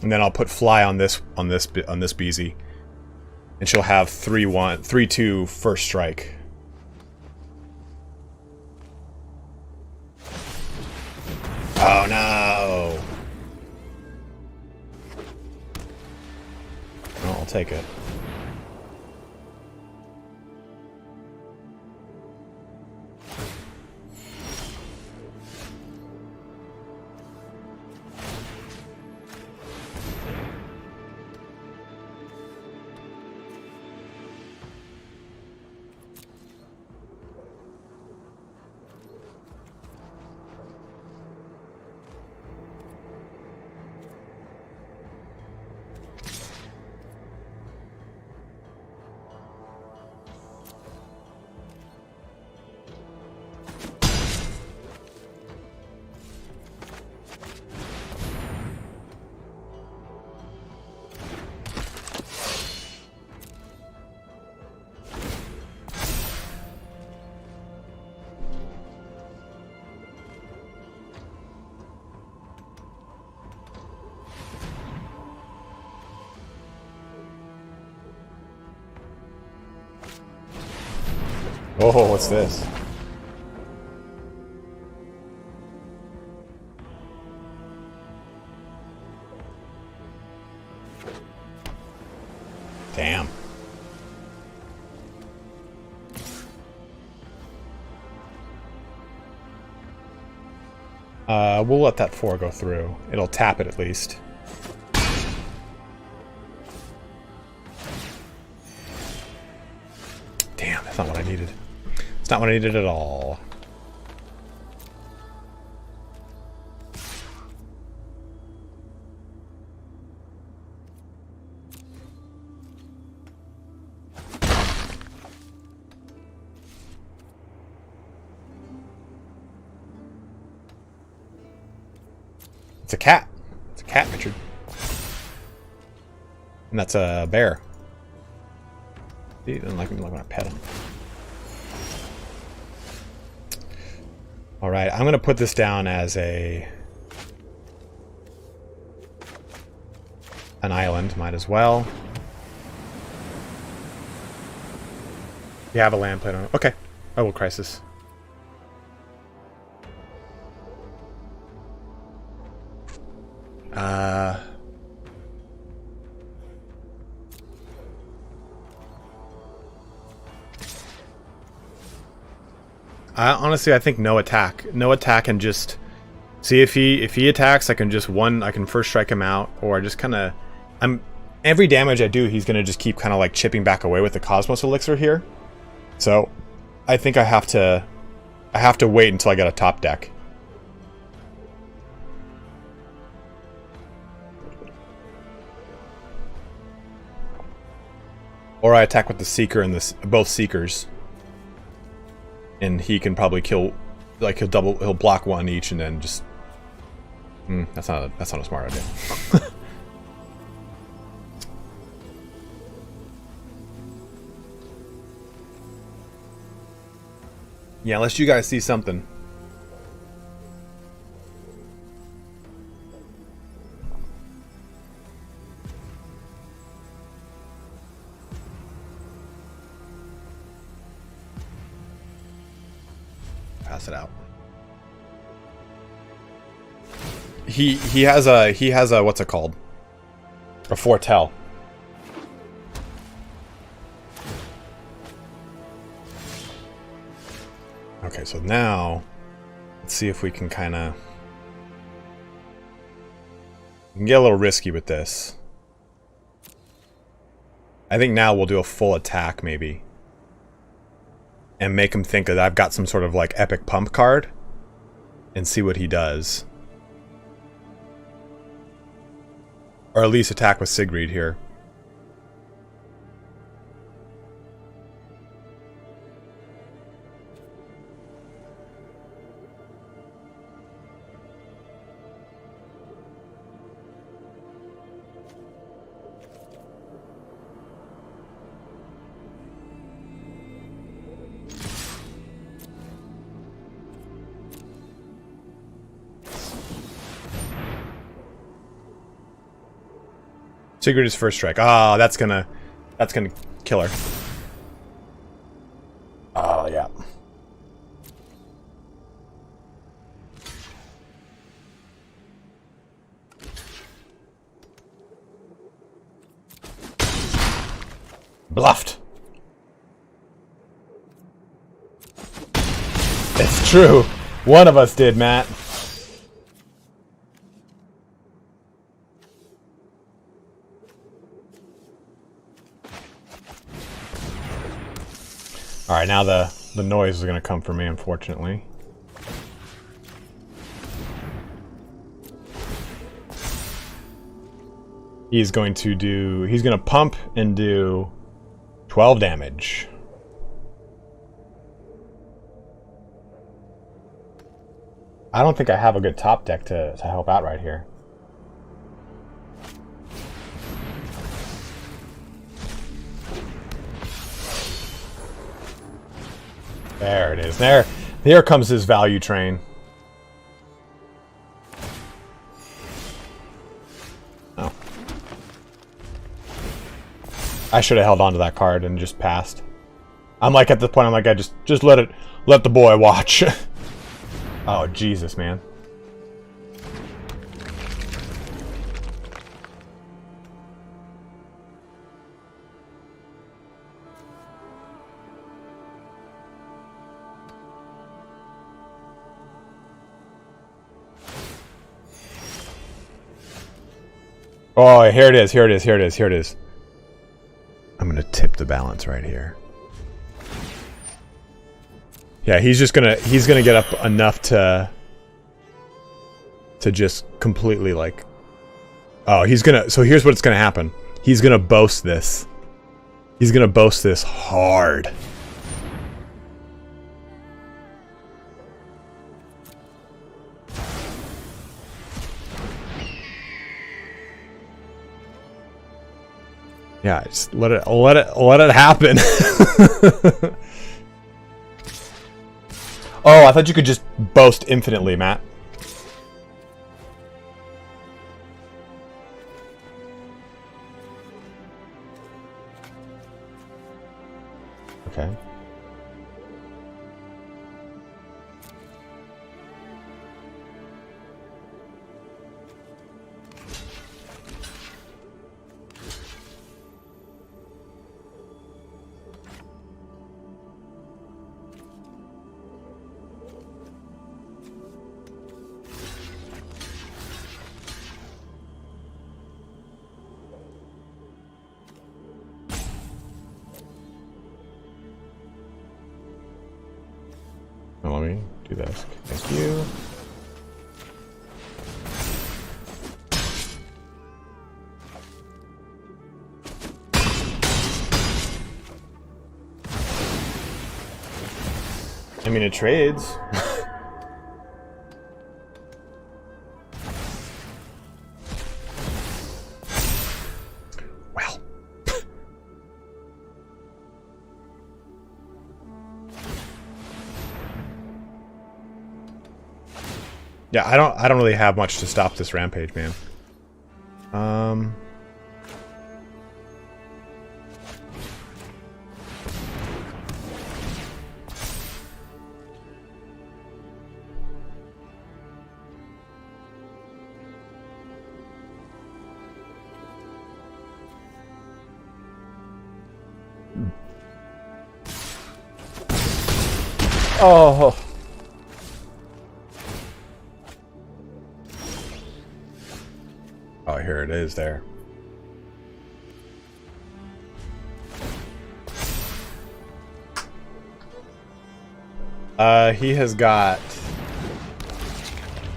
And then I'll put fly on this BZ, and she'll have 3/2 first strike. Oh no! Oh, I'll take it. Oh, what's this? Damn. We'll let that 4 go through. It'll tap it at least. Damn, that's not what I needed. It's not what I needed at all. It's a cat. It's a cat, Richard. And that's a bear. He doesn't like me when I pet him. Alright, I'm going to put this down as an island. Might as well. You have a land plate on it. Okay. I will crisis. Honestly, I think no attack. No attack, and just see if he attacks. I can just I can first strike him out, or I just kind of every damage I do, he's gonna just keep kind of like chipping back away with the Cosmos Elixir here. So I think I have to wait until I get a top deck. Or I attack with the Seeker and both Seekers. and he can probably kill, like he'll block one each, and then just. That's not a smart idea. Yeah, unless you guys see something. Pass it out. He has a what's it called? A foretell. Okay, so now let's see if we can kind of get a little risky with this. I think now we'll do a full attack maybe. And make him think that I've got some sort of like epic pump card. And see what he does. Or at least attack with Sigrid here. Sigrid is first strike. Ah, that's gonna kill her. Oh yeah. Bluffed. It's true. One of us did, Matt. Alright, now the noise is going to come from me, unfortunately. He's going to pump and do 12 damage. I don't think I have a good top deck to help out right here. There it is. There comes his value train. Oh. I should have held on to that card and just passed. I'm like at the point I'm like I just let the boy watch. Oh Jesus, man. Oh, here it is, here it is, here it is, here it is. I'm gonna tip the balance right here. Yeah, he's gonna get up enough to just completely like. Oh, so here's what's gonna happen. He's gonna boast this. He's gonna boast this hard. Yeah, just let it happen. Oh, I thought you could just boast infinitely, Matt. Okay. Now let me do this. Thank you. I mean, it trades. Well. Yeah, I don't really have much to stop this rampage, man. Oh. Oh, here it is there. He has got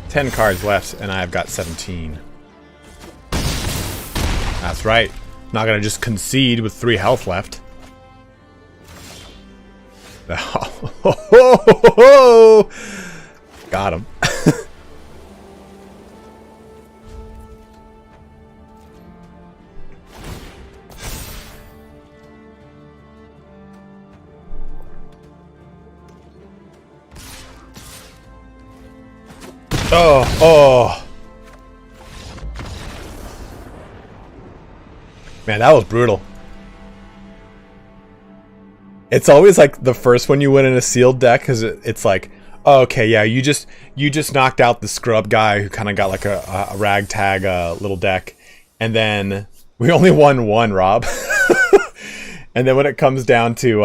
10 cards left, and I've got 17. That's right. Not gonna just concede with 3 health left. Got him. Oh. Man, that was brutal. It's always like the first one you win in a sealed deck, because it's like, oh, okay, yeah, you just knocked out the scrub guy who kind of got like a ragtag little deck, and then we only won one, Rob. And then when it comes down to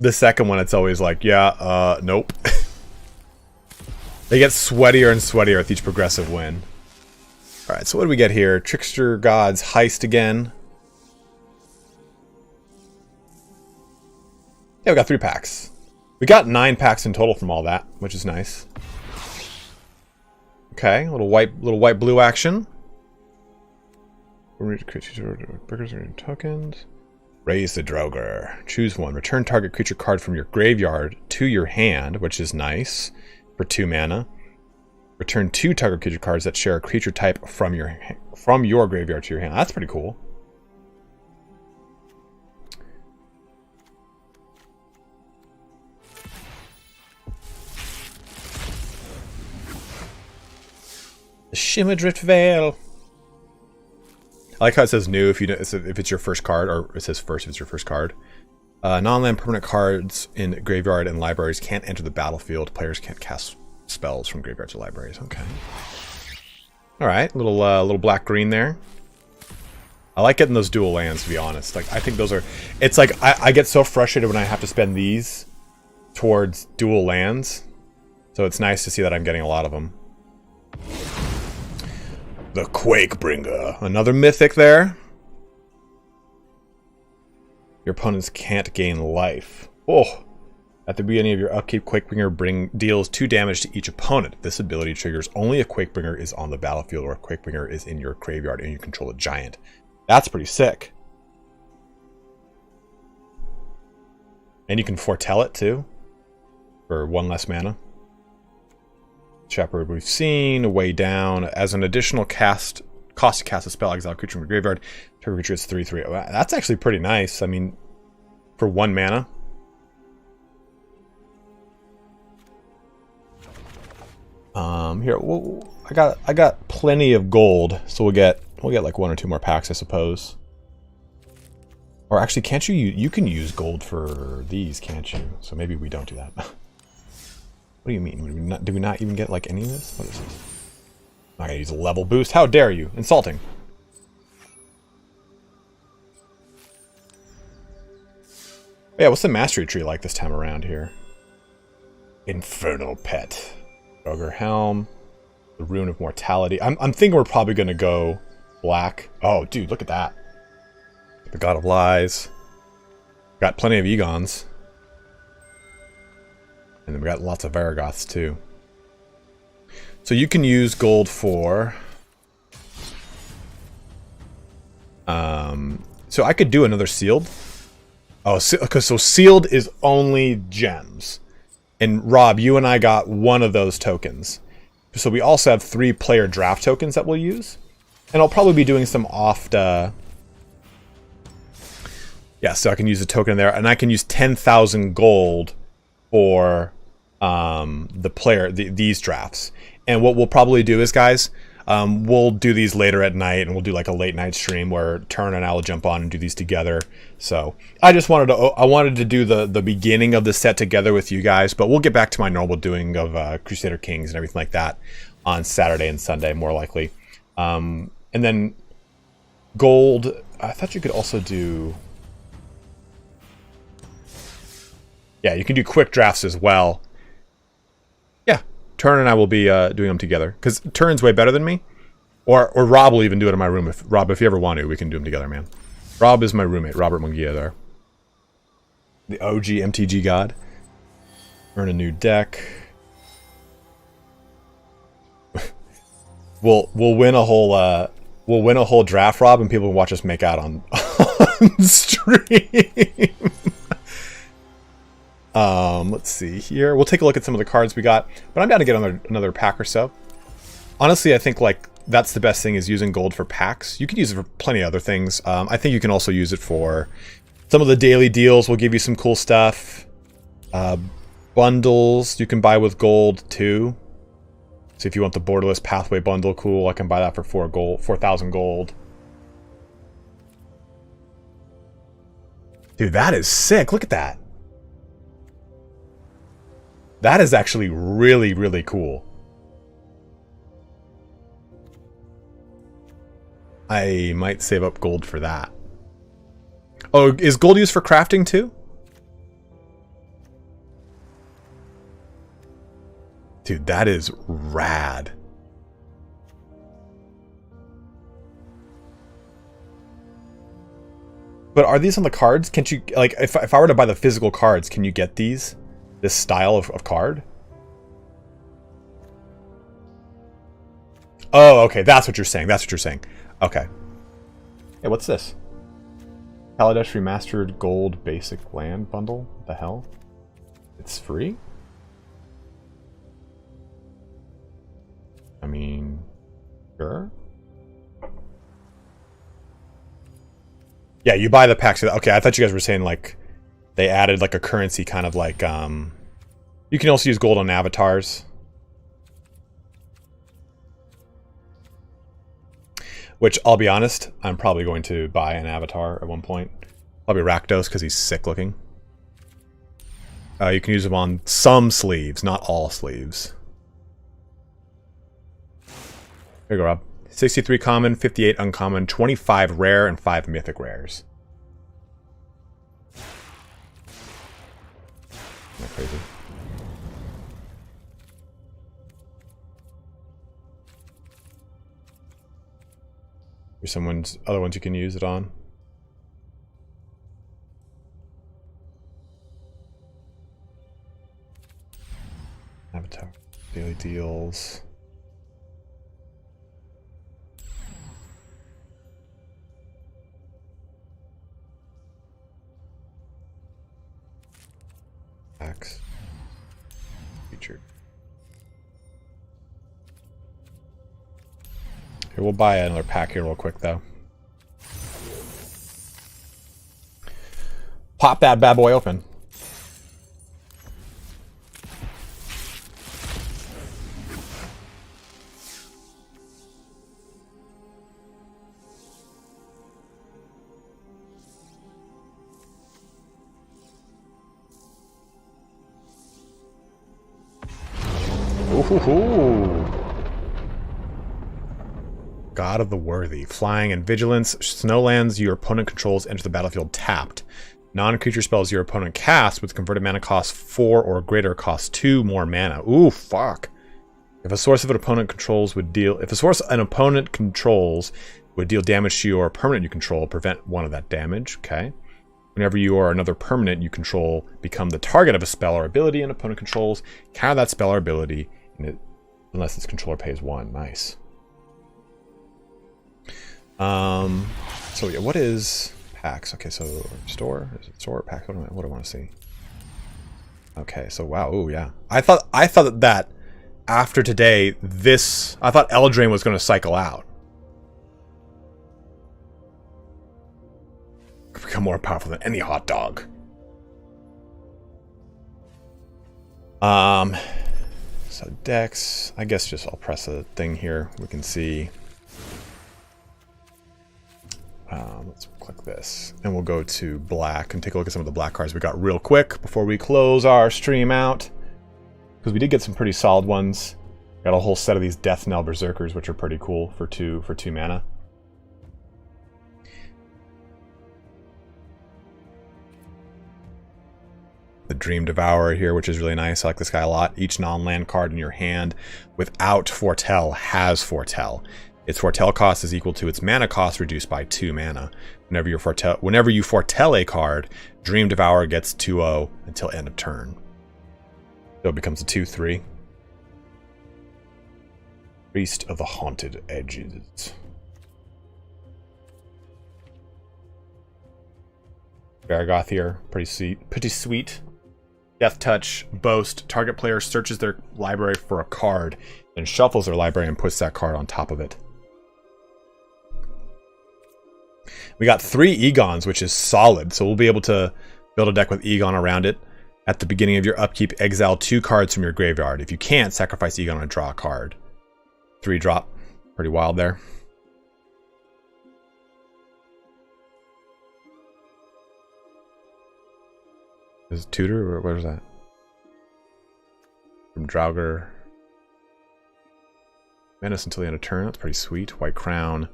the second one, it's always like, yeah, nope. They get sweatier and sweatier with each progressive win. Alright, so what do we get here? Trickster Gods Heist again. Yeah, we got 3 packs. We got 9 packs in total from all that, which is nice. Okay, a little white blue action. Burgers are tokens. Raise the Droger. Choose one. Return target creature card from your graveyard to your hand, which is nice for 2 mana. Return 2 target creature cards that share a creature type from your graveyard to your hand. That's pretty cool. The Shimmerdrift Veil. I like how it says new if it's your first card, or it says first if it's your first card. Non-land permanent cards in graveyard and libraries can't enter the battlefield. Players can't cast spells from graveyards or libraries. Okay. All right, little black-green there. I like getting those dual lands, to be honest. Like, I think those are... It's like, I get so frustrated when I have to spend these towards dual lands. So it's nice to see that I'm getting a lot of them. The Quakebringer. Another mythic there. Your opponents can't gain life. Oh! At the beginning of your upkeep, Quakebringer deals 2 damage to each opponent. This ability triggers only if Quakebringer is on the battlefield or if Quakebringer is in your graveyard and you control a giant. That's pretty sick. And you can foretell it too, for 1 less mana. Shepherd we've seen, way down. As an additional cost to cast a spell, exile a creature from your graveyard. Target creature is 3/3. That's actually pretty nice. I mean, for 1 mana. Here, I got plenty of gold, so we'll get like 1 or 2 more packs, I suppose. Or actually, can't you can use gold for these, can't you? So maybe we don't do that. What do you mean? Do we not even get like any of this? What is this? I'm not gonna use a level boost. How dare you? Insulting. Yeah, what's the mastery tree like this time around here? Infernal Pet. Ogre Helm. The Rune of Mortality. I'm thinking we're probably gonna go black. Oh, dude, look at that. The God of Lies. Got plenty of Egons. And then we got lots of Varagoths too. So you can use gold for So I could do another sealed. Oh, because so sealed is only gems. And Rob, you and I got one of those tokens. So we also have 3 player draft tokens that we'll use. And I'll probably be doing some oft... yeah, so I can use a token there. And I can use 10,000 gold for these drafts. And what we'll probably do is, guys... we'll do these later at night, and we'll do like a late night stream where Turn and I will jump on and do these together. So I just wanted to do the beginning of the set together with you guys, but we'll get back to my normal doing of Crusader Kings and everything like that on Saturday and Sunday, more likely. And then gold, I thought you could also do... Yeah, you can do quick drafts as well. Yeah. Turn and I will be doing them together because Turn's way better than me, or Rob will even do it in my room. If you ever want to, we can do them together, man. Rob is my roommate, Robert Munguia there, the OG MTG god. Earn a new deck. we'll win a whole draft, Rob, and people will watch us make out on stream. Let's see here. We'll take a look at some of the cards we got, but I'm down to get another pack or so. Honestly, I think like that's the best thing is using gold for packs. You can use it for plenty of other things. I think you can also use it for some of the daily deals. Will give you some cool stuff. Bundles you can buy with gold too. So if you want the borderless pathway bundle, cool. I can buy that for 4,000 gold. Dude, that is sick. Look at that. That is actually really, really cool. I might save up gold for that. Oh, is gold used for crafting too? Dude, that is rad. But are these on the cards? Can't you, like, if I were to buy the physical cards, can you get these? This style of card? Oh, okay. That's what you're saying. That's what you're saying. Okay. Hey, what's this? Kaldheim Remastered Gold Basic Land Bundle? What the hell? It's free? I mean, sure. Yeah, you buy the packs. Okay, I thought you guys were saying like they added like a currency kind of like you can also use gold on avatars. Which I'll be honest, I'm probably going to buy an avatar at one point. Probably Rakdos because he's sick looking. You can use him on some sleeves, not all sleeves. Here you go, Rob. 63 common, 58 uncommon, 25 rare, and 5 mythic rares. Isn't that crazy? Here's someone's other ones you can use it on. Avatar, daily deals. Packs. Featured. Here, we'll buy another pack here real quick, though. Pop that bad boy open. Ooh. God of the Worthy. Flying and Vigilance. Snowlands your opponent controls enter the battlefield tapped. Non-creature spells your opponent casts with converted mana cost 4 or greater cost 2 more mana. Ooh, fuck. If a source an opponent controls would deal damage to your permanent you control, prevent 1 of that damage. Okay. Whenever you or another permanent you control become the target of a spell or ability an opponent controls, counter that spell or ability unless its controller pays 1. Nice. So yeah, what is Packs. Okay, so store? Is it store or packs? What do I want to see? Okay, so wow, oh yeah. I thought that after today, I thought Eldraine was going to cycle out. Become more powerful than any hot dog. So decks, I guess just I'll press a thing here. We can see. Let's click this, and we'll go to black and take a look at some of the black cards we got real quick before we close our stream out, because we did get some pretty solid ones. Got a whole set of these Death Knell Berserkers, which are pretty cool for two mana. The Dream Devourer here, which is really nice. I like this guy a lot. Each non-land card in your hand without Foretell has Foretell. Its Foretell cost is equal to its mana cost reduced by 2 mana. Whenever you foretell a card, Dream Devourer gets 2/0 until end of turn. So it becomes a 2/3. Priest of the Haunted Edges. Vargoth here, pretty sweet. Death Touch, Boast. Target player searches their library for a card, then shuffles their library and puts that card on top of it. We got 3 Egons, which is solid, so we'll be able to build a deck with Egon around it. At the beginning of your upkeep, exile 2 cards from your graveyard. If you can't, sacrifice Egon and draw a card. 3-drop. Pretty wild there. Is it Tutor, or what is that? From Draugr. Menace until the end of turn. That's pretty sweet. White Crown.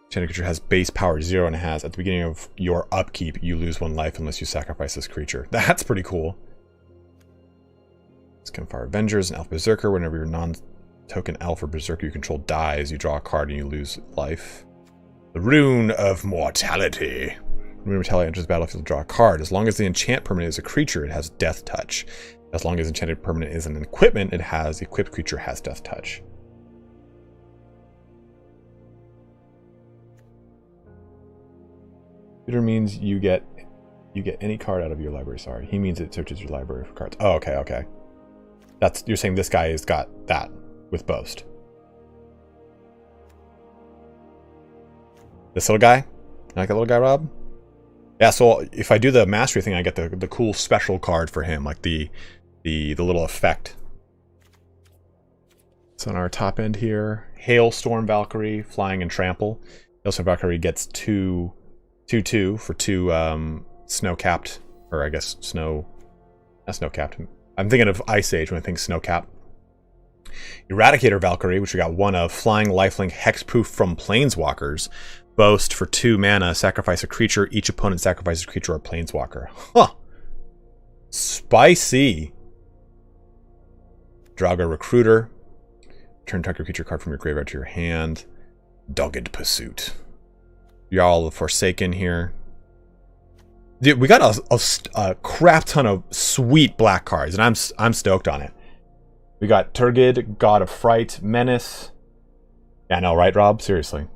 Enchanted creature has base power 0 and it has, at the beginning of your upkeep, you lose 1 life unless you sacrifice this creature. That's pretty cool. Skinfire Avengers, an Elf Berserker. Whenever your non-token Elf or Berserker you control dies, you draw a card and you lose life. The Rune of Mortality. Rune of Mortality enters the battlefield, draw a card. As long as the enchant permanent is a creature, it has Death Touch. As long as enchanted permanent is an equipment, the equipped creature has Death Touch. Tutor means you get any card out of your library. Sorry, he means it searches your library for cards. Oh, okay. You're saying this guy has got that with Boast. This little guy? You like that little guy, Rob? Yeah. So if I do the mastery thing, I get the cool special card for him, like the little effect. So on our top end here, Hailstorm Valkyrie, flying and trample. Hailstorm Valkyrie gets 2/2 for 2 snow-capped, or I guess not snow-capped. I'm thinking of Ice Age when I think snow-capped. Eradicator Valkyrie, which we got 1 of, flying lifelink hexproof from Planeswalkers. Boast for 2 mana, sacrifice a creature. Each opponent sacrifices a creature or Planeswalker. Huh. Spicy. Draugr Recruiter. Turn target creature card from your graveyard to your hand. Dogged Pursuit. Jarl of Forsaken here. Dude, we got a crap ton of sweet black cards, and I'm stoked on it. We got Turgid, God of Fright, Menace. Yeah, no, right, Rob? Seriously.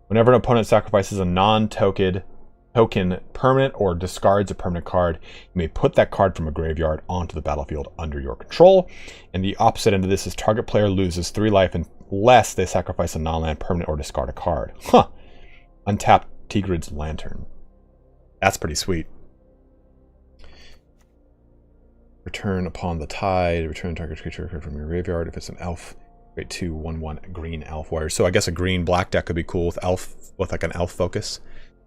Whenever an opponent sacrifices a non-token permanent or discards a permanent card, you may put that card from a graveyard onto the battlefield under your control. And the opposite end of this is target player loses 3 life unless they sacrifice a non-land permanent or discard a card. Huh. Untap Tigrid's Lantern. That's pretty sweet. Return upon the tide. Return target creature from your graveyard. If it's an elf, create 2 1/1 green elf warriors. So I guess a green black deck could be cool with like an elf focus.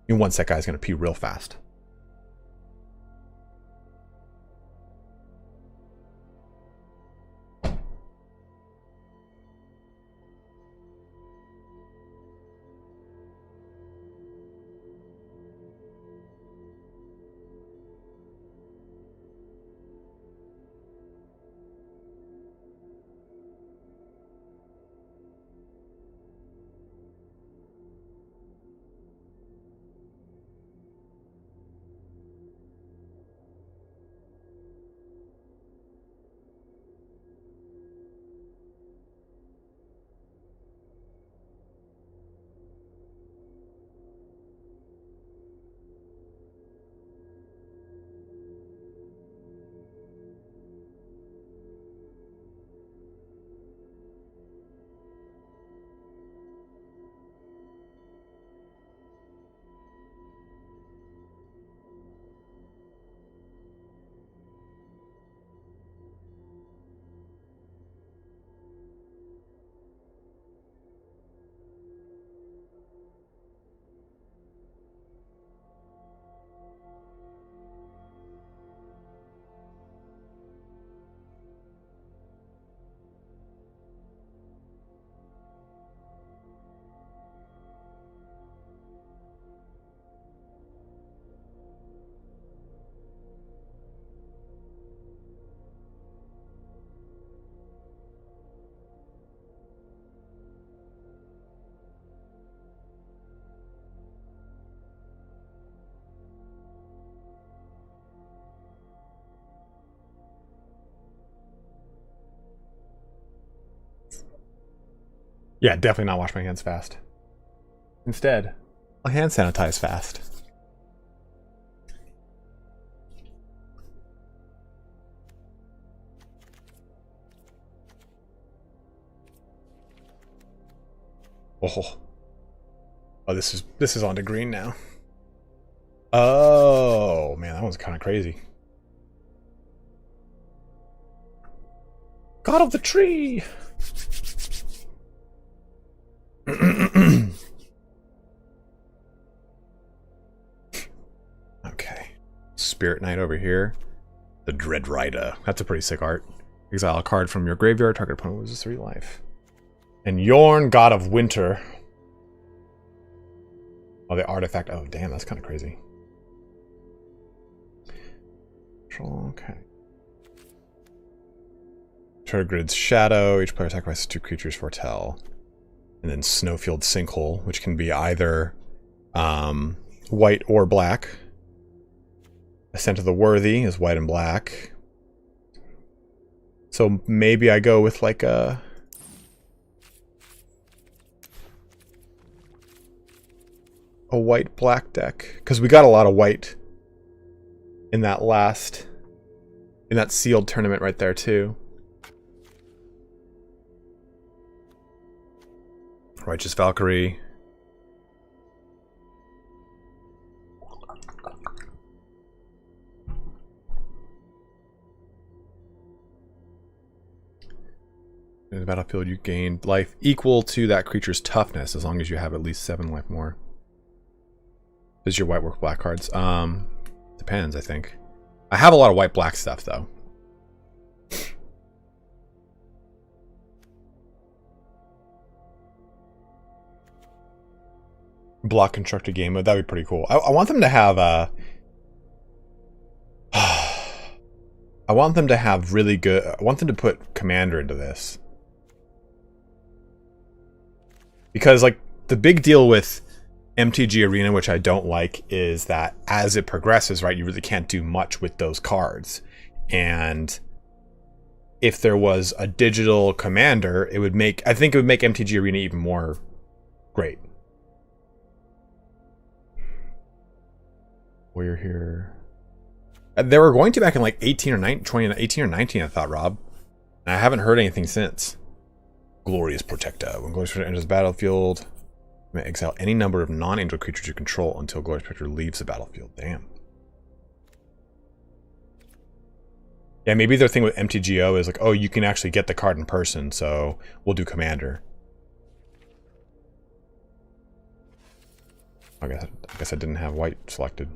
And once that guy's gonna pee real fast. Yeah, definitely not wash my hands fast. Instead, I'll hand sanitize fast. Oh. Oh, this is on to green now. Oh, man, that was kind of crazy. God of the tree! Okay. Spirit Knight over here. The Dread Rider. That's a pretty sick art. Exile a card from your graveyard. Target opponent loses 3 life. And Yorn, God of Winter. Oh, the artifact. Oh, damn, that's kind of crazy. Okay. Turgrid's Shadow. Each player sacrifices 2 creatures foretell. And then Snowfield Sinkhole, which can be either white or black. Ascent of the Worthy is white and black. So maybe I go with like a... white-black deck. Because we got a lot of white in that last... in that sealed tournament right there, too. Righteous Valkyrie. In the battlefield, you gain life equal to that creature's toughness, as long as you have at least 7 life more. Does your white work black cards? Depends, I think. I have a lot of white-black stuff, though. Block constructed game mode, that'd be pretty cool. I want them to have I want them to have really good... I want them to put Commander into this. Because, like, the big deal with MTG Arena, which I don't like, is that as it progresses, right, you really can't do much with those cards. And if there was a digital Commander, it would make... I think it would make MTG Arena even more great. Warrior here. They were going to back in like 18 or 19, 2018 or 19, I thought, Rob. And I haven't heard anything since. Glorious Protector. When Glorious Protector enters the battlefield, you may exile any number of non-angel creatures you control until Glorious Protector leaves the battlefield. Damn. Yeah, maybe their thing with MTGO is like, oh, you can actually get the card in person, so we'll do Commander. I guess I didn't have white selected.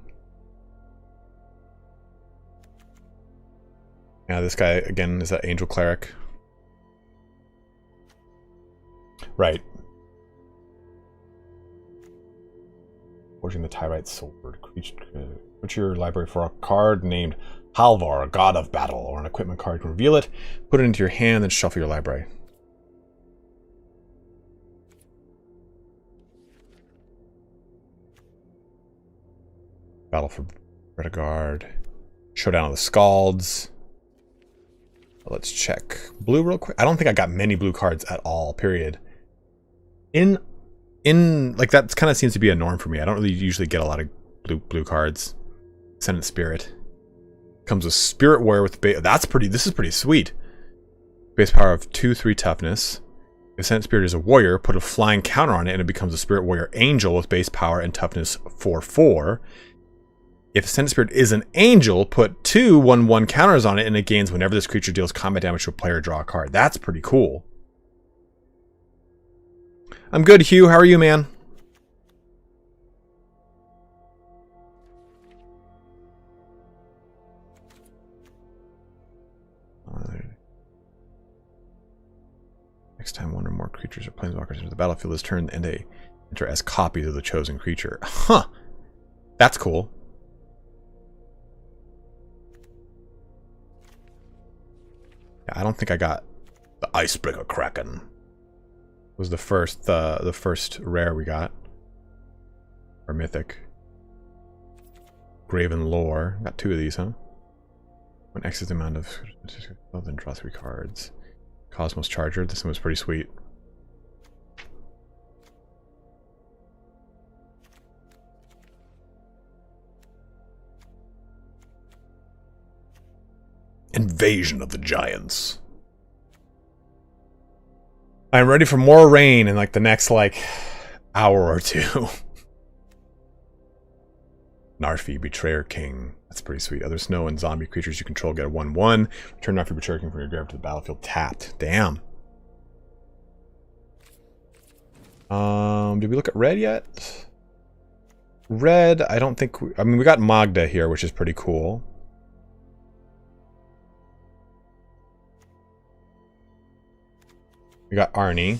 Yeah, this guy, again, is that Angel Cleric. Right. Forging the Tyrite Sword. Put your library for a card named Halvar, God of Battle, or an equipment card. You can reveal it, put it into your hand, then shuffle your library. Battle for Redguard. Showdown of the Scalds. Let's check blue real quick. I don't think I got many blue cards at all, period. In like, that kind of seems to be a norm for me. I don't really usually get a lot of blue cards. Ascendant Spirit. Comes with Spirit Warrior with base. This is pretty sweet. Base power of 2/3 toughness. If Ascendant Spirit is a warrior, put a flying counter on it and it becomes a Spirit Warrior Angel with base power and toughness 4/4. If Ascendant Spirit is an angel, put 2 1/1 counters on it and it gains whenever this creature deals combat damage to a player, draw a card. That's pretty cool. I'm good, Hugh. How are you, man? Next time one or more creatures or planeswalkers enter the battlefield this turn and they enter as copies of the chosen creature. Huh. That's cool. I don't think I got the Icebreaker Kraken. It was the first rare we got. Or mythic. Graven Lore. Got 2 of these, huh? When X is the amount of then draw 3 cards. Cosmos Charger. This one was pretty sweet. invasion of the giants. I'm ready for more rain in like the next like hour or two. Narfi, Betrayer King. That's pretty sweet. Other snow and zombie creatures you control get a 1/1. Return Narfi, Betrayer King from your graveyard to the battlefield tapped. Damn. Did we look at red yet? Red, I don't think I mean, we got Magda here, which is pretty cool. We got Arnie.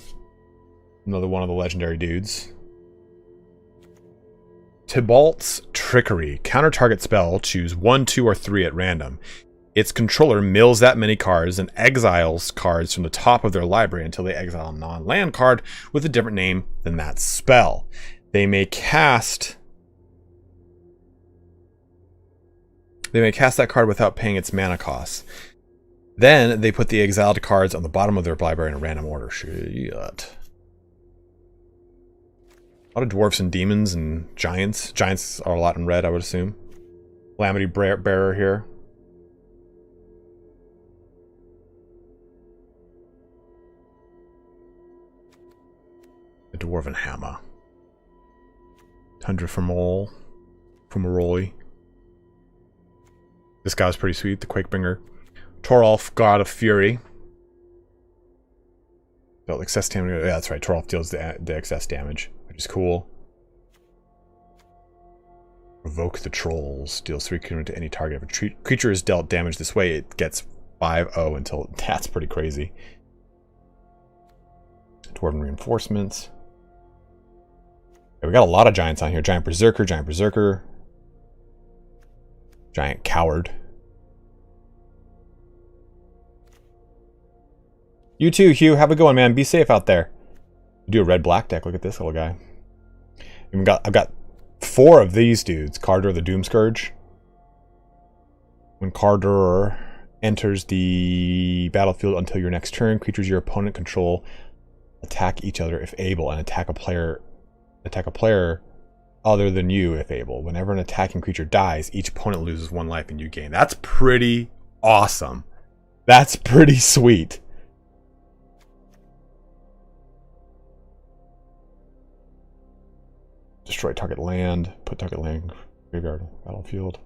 Another one of the legendary dudes. Tybalt's Trickery. Counter target spell. Choose 1, 2, or 3 at random. Its controller mills that many cards and exiles cards from the top of their library until they exile a non-land card with a different name than that spell. They may cast that card without paying its mana cost. Then they put the exiled cards on the bottom of their library in a random order. Shit. A lot of dwarfs and demons and giants. Giants are a lot in red, I would assume. Calamity Bearer here. The Dwarven Hammer. Tundra Fumaroli. This guy was pretty sweet, the Quakebringer. Toralf, God of Fury. Dealt excess damage. Yeah, that's right. Toralf deals the excess damage, which is cool. Provoke the Trolls. Deals 3 to any target. If a creature is dealt damage this way, it gets 5/0 until... That's pretty crazy. Dwarven Reinforcements. Yeah, we got a lot of giants on here. Giant Berserker, Giant Coward. You too, Hugh. Have a good one, man. Be safe out there. Do a red-black deck. Look at this little guy. And I've got 4 of these dudes. Carder the Doomscourge. When Carder enters the battlefield until your next turn, creatures your opponent control attack each other if able, and attack a player other than you if able. Whenever an attacking creature dies, each opponent loses 1 life and you gain. That's pretty awesome. That's pretty sweet. Destroy target land. Put target land graveyard battlefield.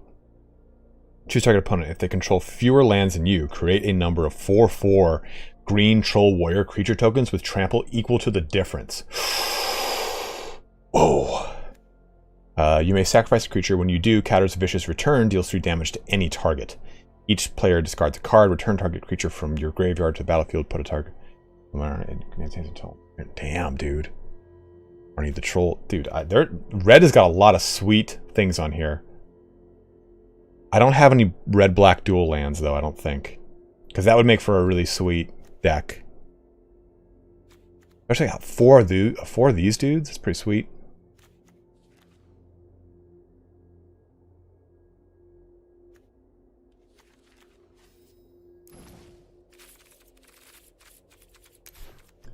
Choose target opponent. If they control fewer lands than you, create a number of 4/4 green troll warrior creature tokens with trample equal to the difference. Whoa. You may sacrifice a creature. When you do, Catter's Vicious Return deals 3 damage to any target. Each player discards a card. Return target creature from your graveyard to the battlefield. Put a target. Damn, dude. I need the troll. Dude, red has got a lot of sweet things on here. I don't have any red-black dual lands, though, I don't think. Because that would make for a really sweet deck. Actually, I got 4 of these dudes. That's pretty sweet.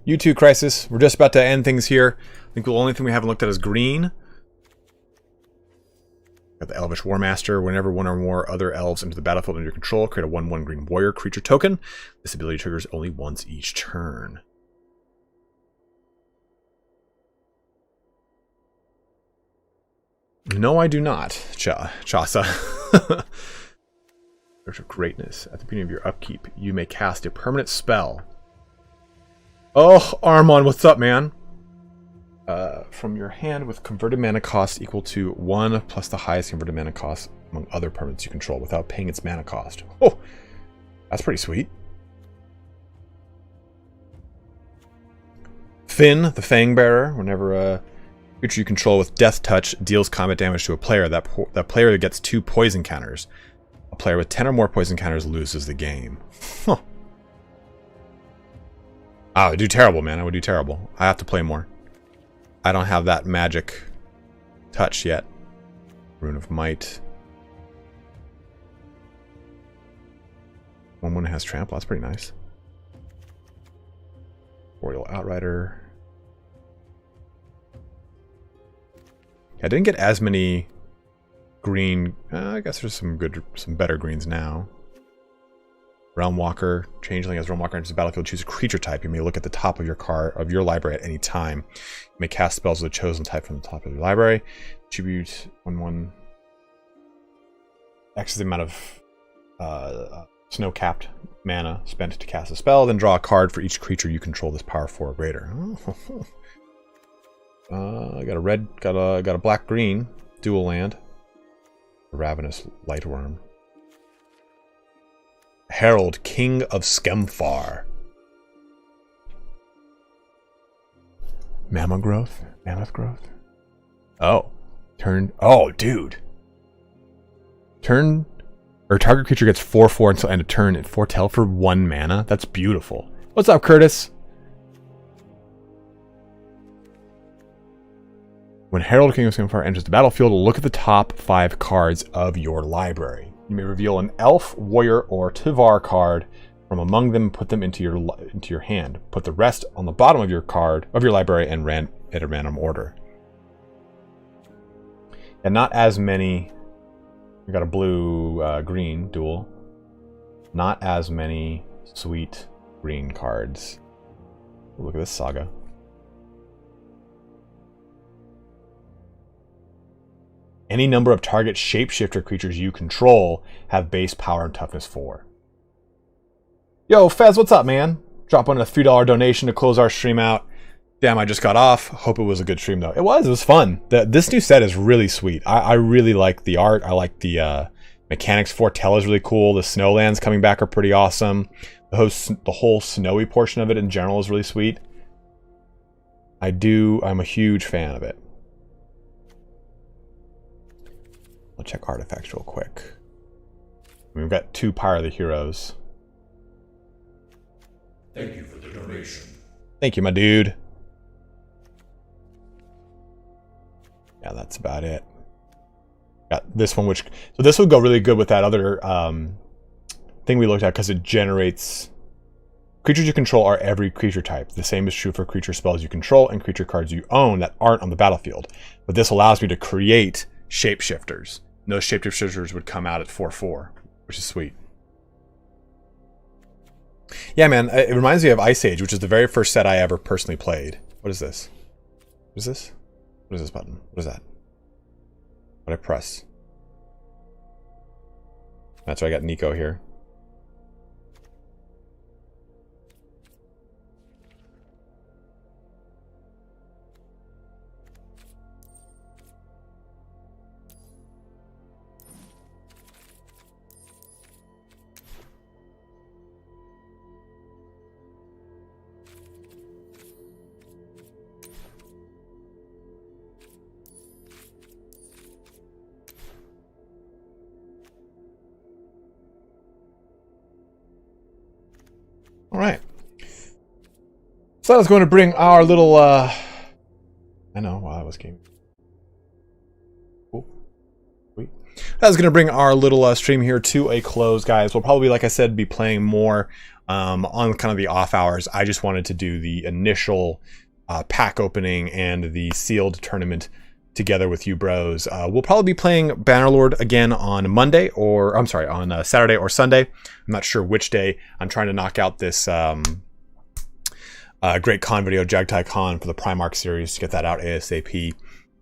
You too, Crisis. We're just about to end things here. I think the only thing we haven't looked at is green. Got the Elvish Warmaster. Whenever 1 or more other elves enter the battlefield under your control, create a 1/1 green warrior creature token. This ability triggers only once each turn. No, I do not, Chasa. Search of Greatness. At the beginning of your upkeep, you may cast a permanent spell. Oh, Armon, what's up, man? From your hand with converted mana cost equal to 1 plus the highest converted mana cost among other permanents you control without paying its mana cost. Oh, that's pretty sweet. Finn, the Fangbearer. Whenever a creature you control with Death Touch deals combat damage to a player, that player gets 2 poison counters. A player with 10 or more poison counters loses the game. Huh. I would do terrible, man. I would do terrible. I have to play more. I don't have that magic touch yet. Rune of Might. 1/1 has trample. That's pretty nice. Boreal Outrider. I didn't get as many green. I guess there's some better greens now. Realm Walker, Changeling. As Realm Walker enters the battlefield, choose a creature type. You may look at the top of your library at any time. You may cast spells with a chosen type from the top of your library. Tribute 1/1. X is the amount of snow-capped mana spent to cast a spell. Then draw a card for each creature you control this power 4 or greater. I got a red, got a black-green dual land. A Ravenous Lightworm. Herald, King of Skemfar. Mammoth growth. Oh, oh, dude. Turn or target creature gets 4/4 until end of turn and foretell for 1 mana. That's beautiful. What's up, Curtis? When Herald, King of Skemfar enters the battlefield, look at the top 5 cards of your library. You may reveal an Elf, Warrior, or Tivar card from among them. Put them into your hand. Put the rest on the bottom of your library and ran at a random order. And not as many. We got a blue green dual. Not as many sweet green cards. Look at this saga. Any number of target shapeshifter creatures you control have base power and toughness 4. Yo, Fez, what's up, man? Drop on a $3 donation to close our stream out. Damn, I just got off. Hope it was a good stream, though. It was fun. This new set is really sweet. I really like the art. I like the mechanics. Foretell is really cool. The snowlands coming back are pretty awesome. The whole snowy portion of it in general is really sweet. I'm a huge fan of it. I'll check artifacts real quick. We've got 2 Pyre of the Heroes. Thank you for the donation. Thank you, my dude. Yeah, that's about it. Got this one, so this would go really good with that other thing we looked at because it generates... Creatures you control are every creature type. The same is true for creature spells you control and creature cards you own that aren't on the battlefield. But this allows me to create shapeshifters. And those shapeshifters would come out at 4/4, which is sweet. Yeah, man, it reminds me of Ice Age, which is the very first set I ever personally played. What is this? What is this? What is this button? What is that? What I press? That's why I got Nico here. All right. So I was going to bring our little, I know, while I was gaming. Cool. Sweet. I was going to bring our little stream here to a close, guys. We'll probably, like I said, be playing more on kind of the off hours. I just wanted to do the initial pack opening and the sealed tournament together with you bros. We'll probably be playing Bannerlord again on Monday, or I'm sorry, on Saturday or Sunday. I'm not sure which day. I'm trying to knock out this Great Con video, Jagtai Con, for the Primarch series to get that out ASAP.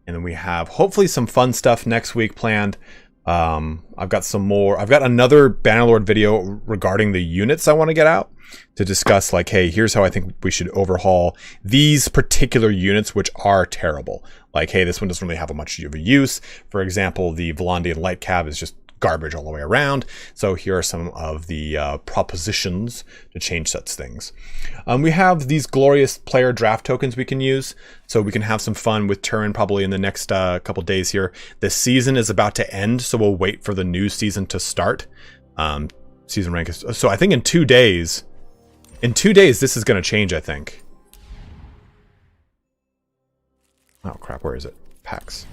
And then we have hopefully some fun stuff next week planned. I've got another Bannerlord video regarding the units I want to get out to discuss, like, hey, here's how I think we should overhaul these particular units, which are terrible. Like, hey, this one doesn't really have much of a use. For example, the Volandian Light Cav is just garbage all the way around. So here are some of the propositions to change such things. We have these glorious player draft tokens we can use, so we can have some fun with Turin probably in the next couple days here. The season is about to end, so we'll wait for the new season to start. Season rank is, so I think in 2 days, this is going to change, I think. Oh crap, where is it? Packs.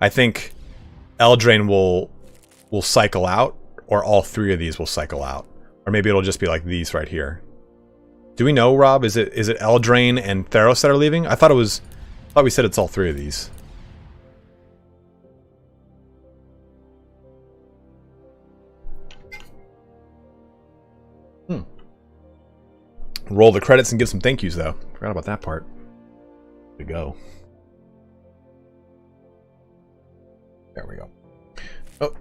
I think Eldraine will cycle out, or all 3 of these will cycle out. Or maybe it'll just be like these right here. Do we know, Rob? Is it Eldraine and Theros that are leaving? I thought we said it's all 3 of these. Roll the credits and give some thank yous, though. Forgot about that part. There we go. There we go. Oh.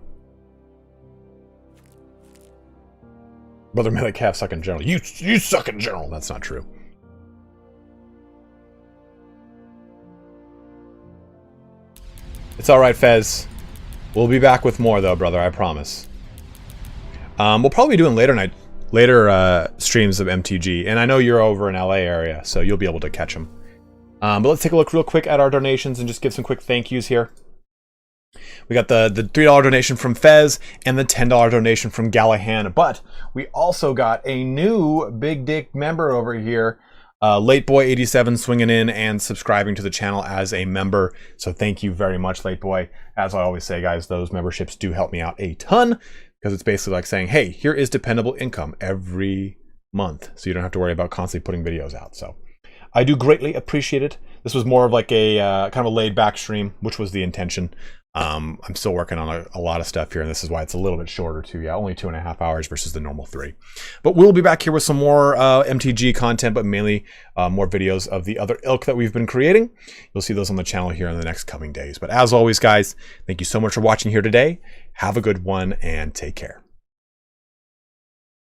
Brother Metacalf suck in general. You suck in general. That's not true. It's all right, Fez. We'll be back with more, though, brother. I promise. We'll probably be doing later streams of MTG, and I know you're over in LA area, so you'll be able to catch them. But let's take a look real quick at our donations and just give some quick thank yous here. We got the $3 donation from Fez and the $10 donation from Gallahan, but we also got a new Big Dick member over here. Late Boy 87 swinging in and subscribing to the channel as a member. So thank you very much, Late Boy. As I always say, guys, those memberships do help me out a ton because it's basically like saying, hey, here is dependable income every month. So you don't have to worry about constantly putting videos out. So I do greatly appreciate it. This was more of like a kind of a laid back stream, which was the intention. I'm still working on a lot of stuff here, and this is why it's a little bit shorter too. Yeah, only 2.5 hours versus the normal 3. But we'll be back here with some more MTG content, but mainly more videos of the other ilk that we've been creating. You'll see those on the channel here in the next coming days. But as always, guys, thank you so much for watching here today. Have a good one, and take care.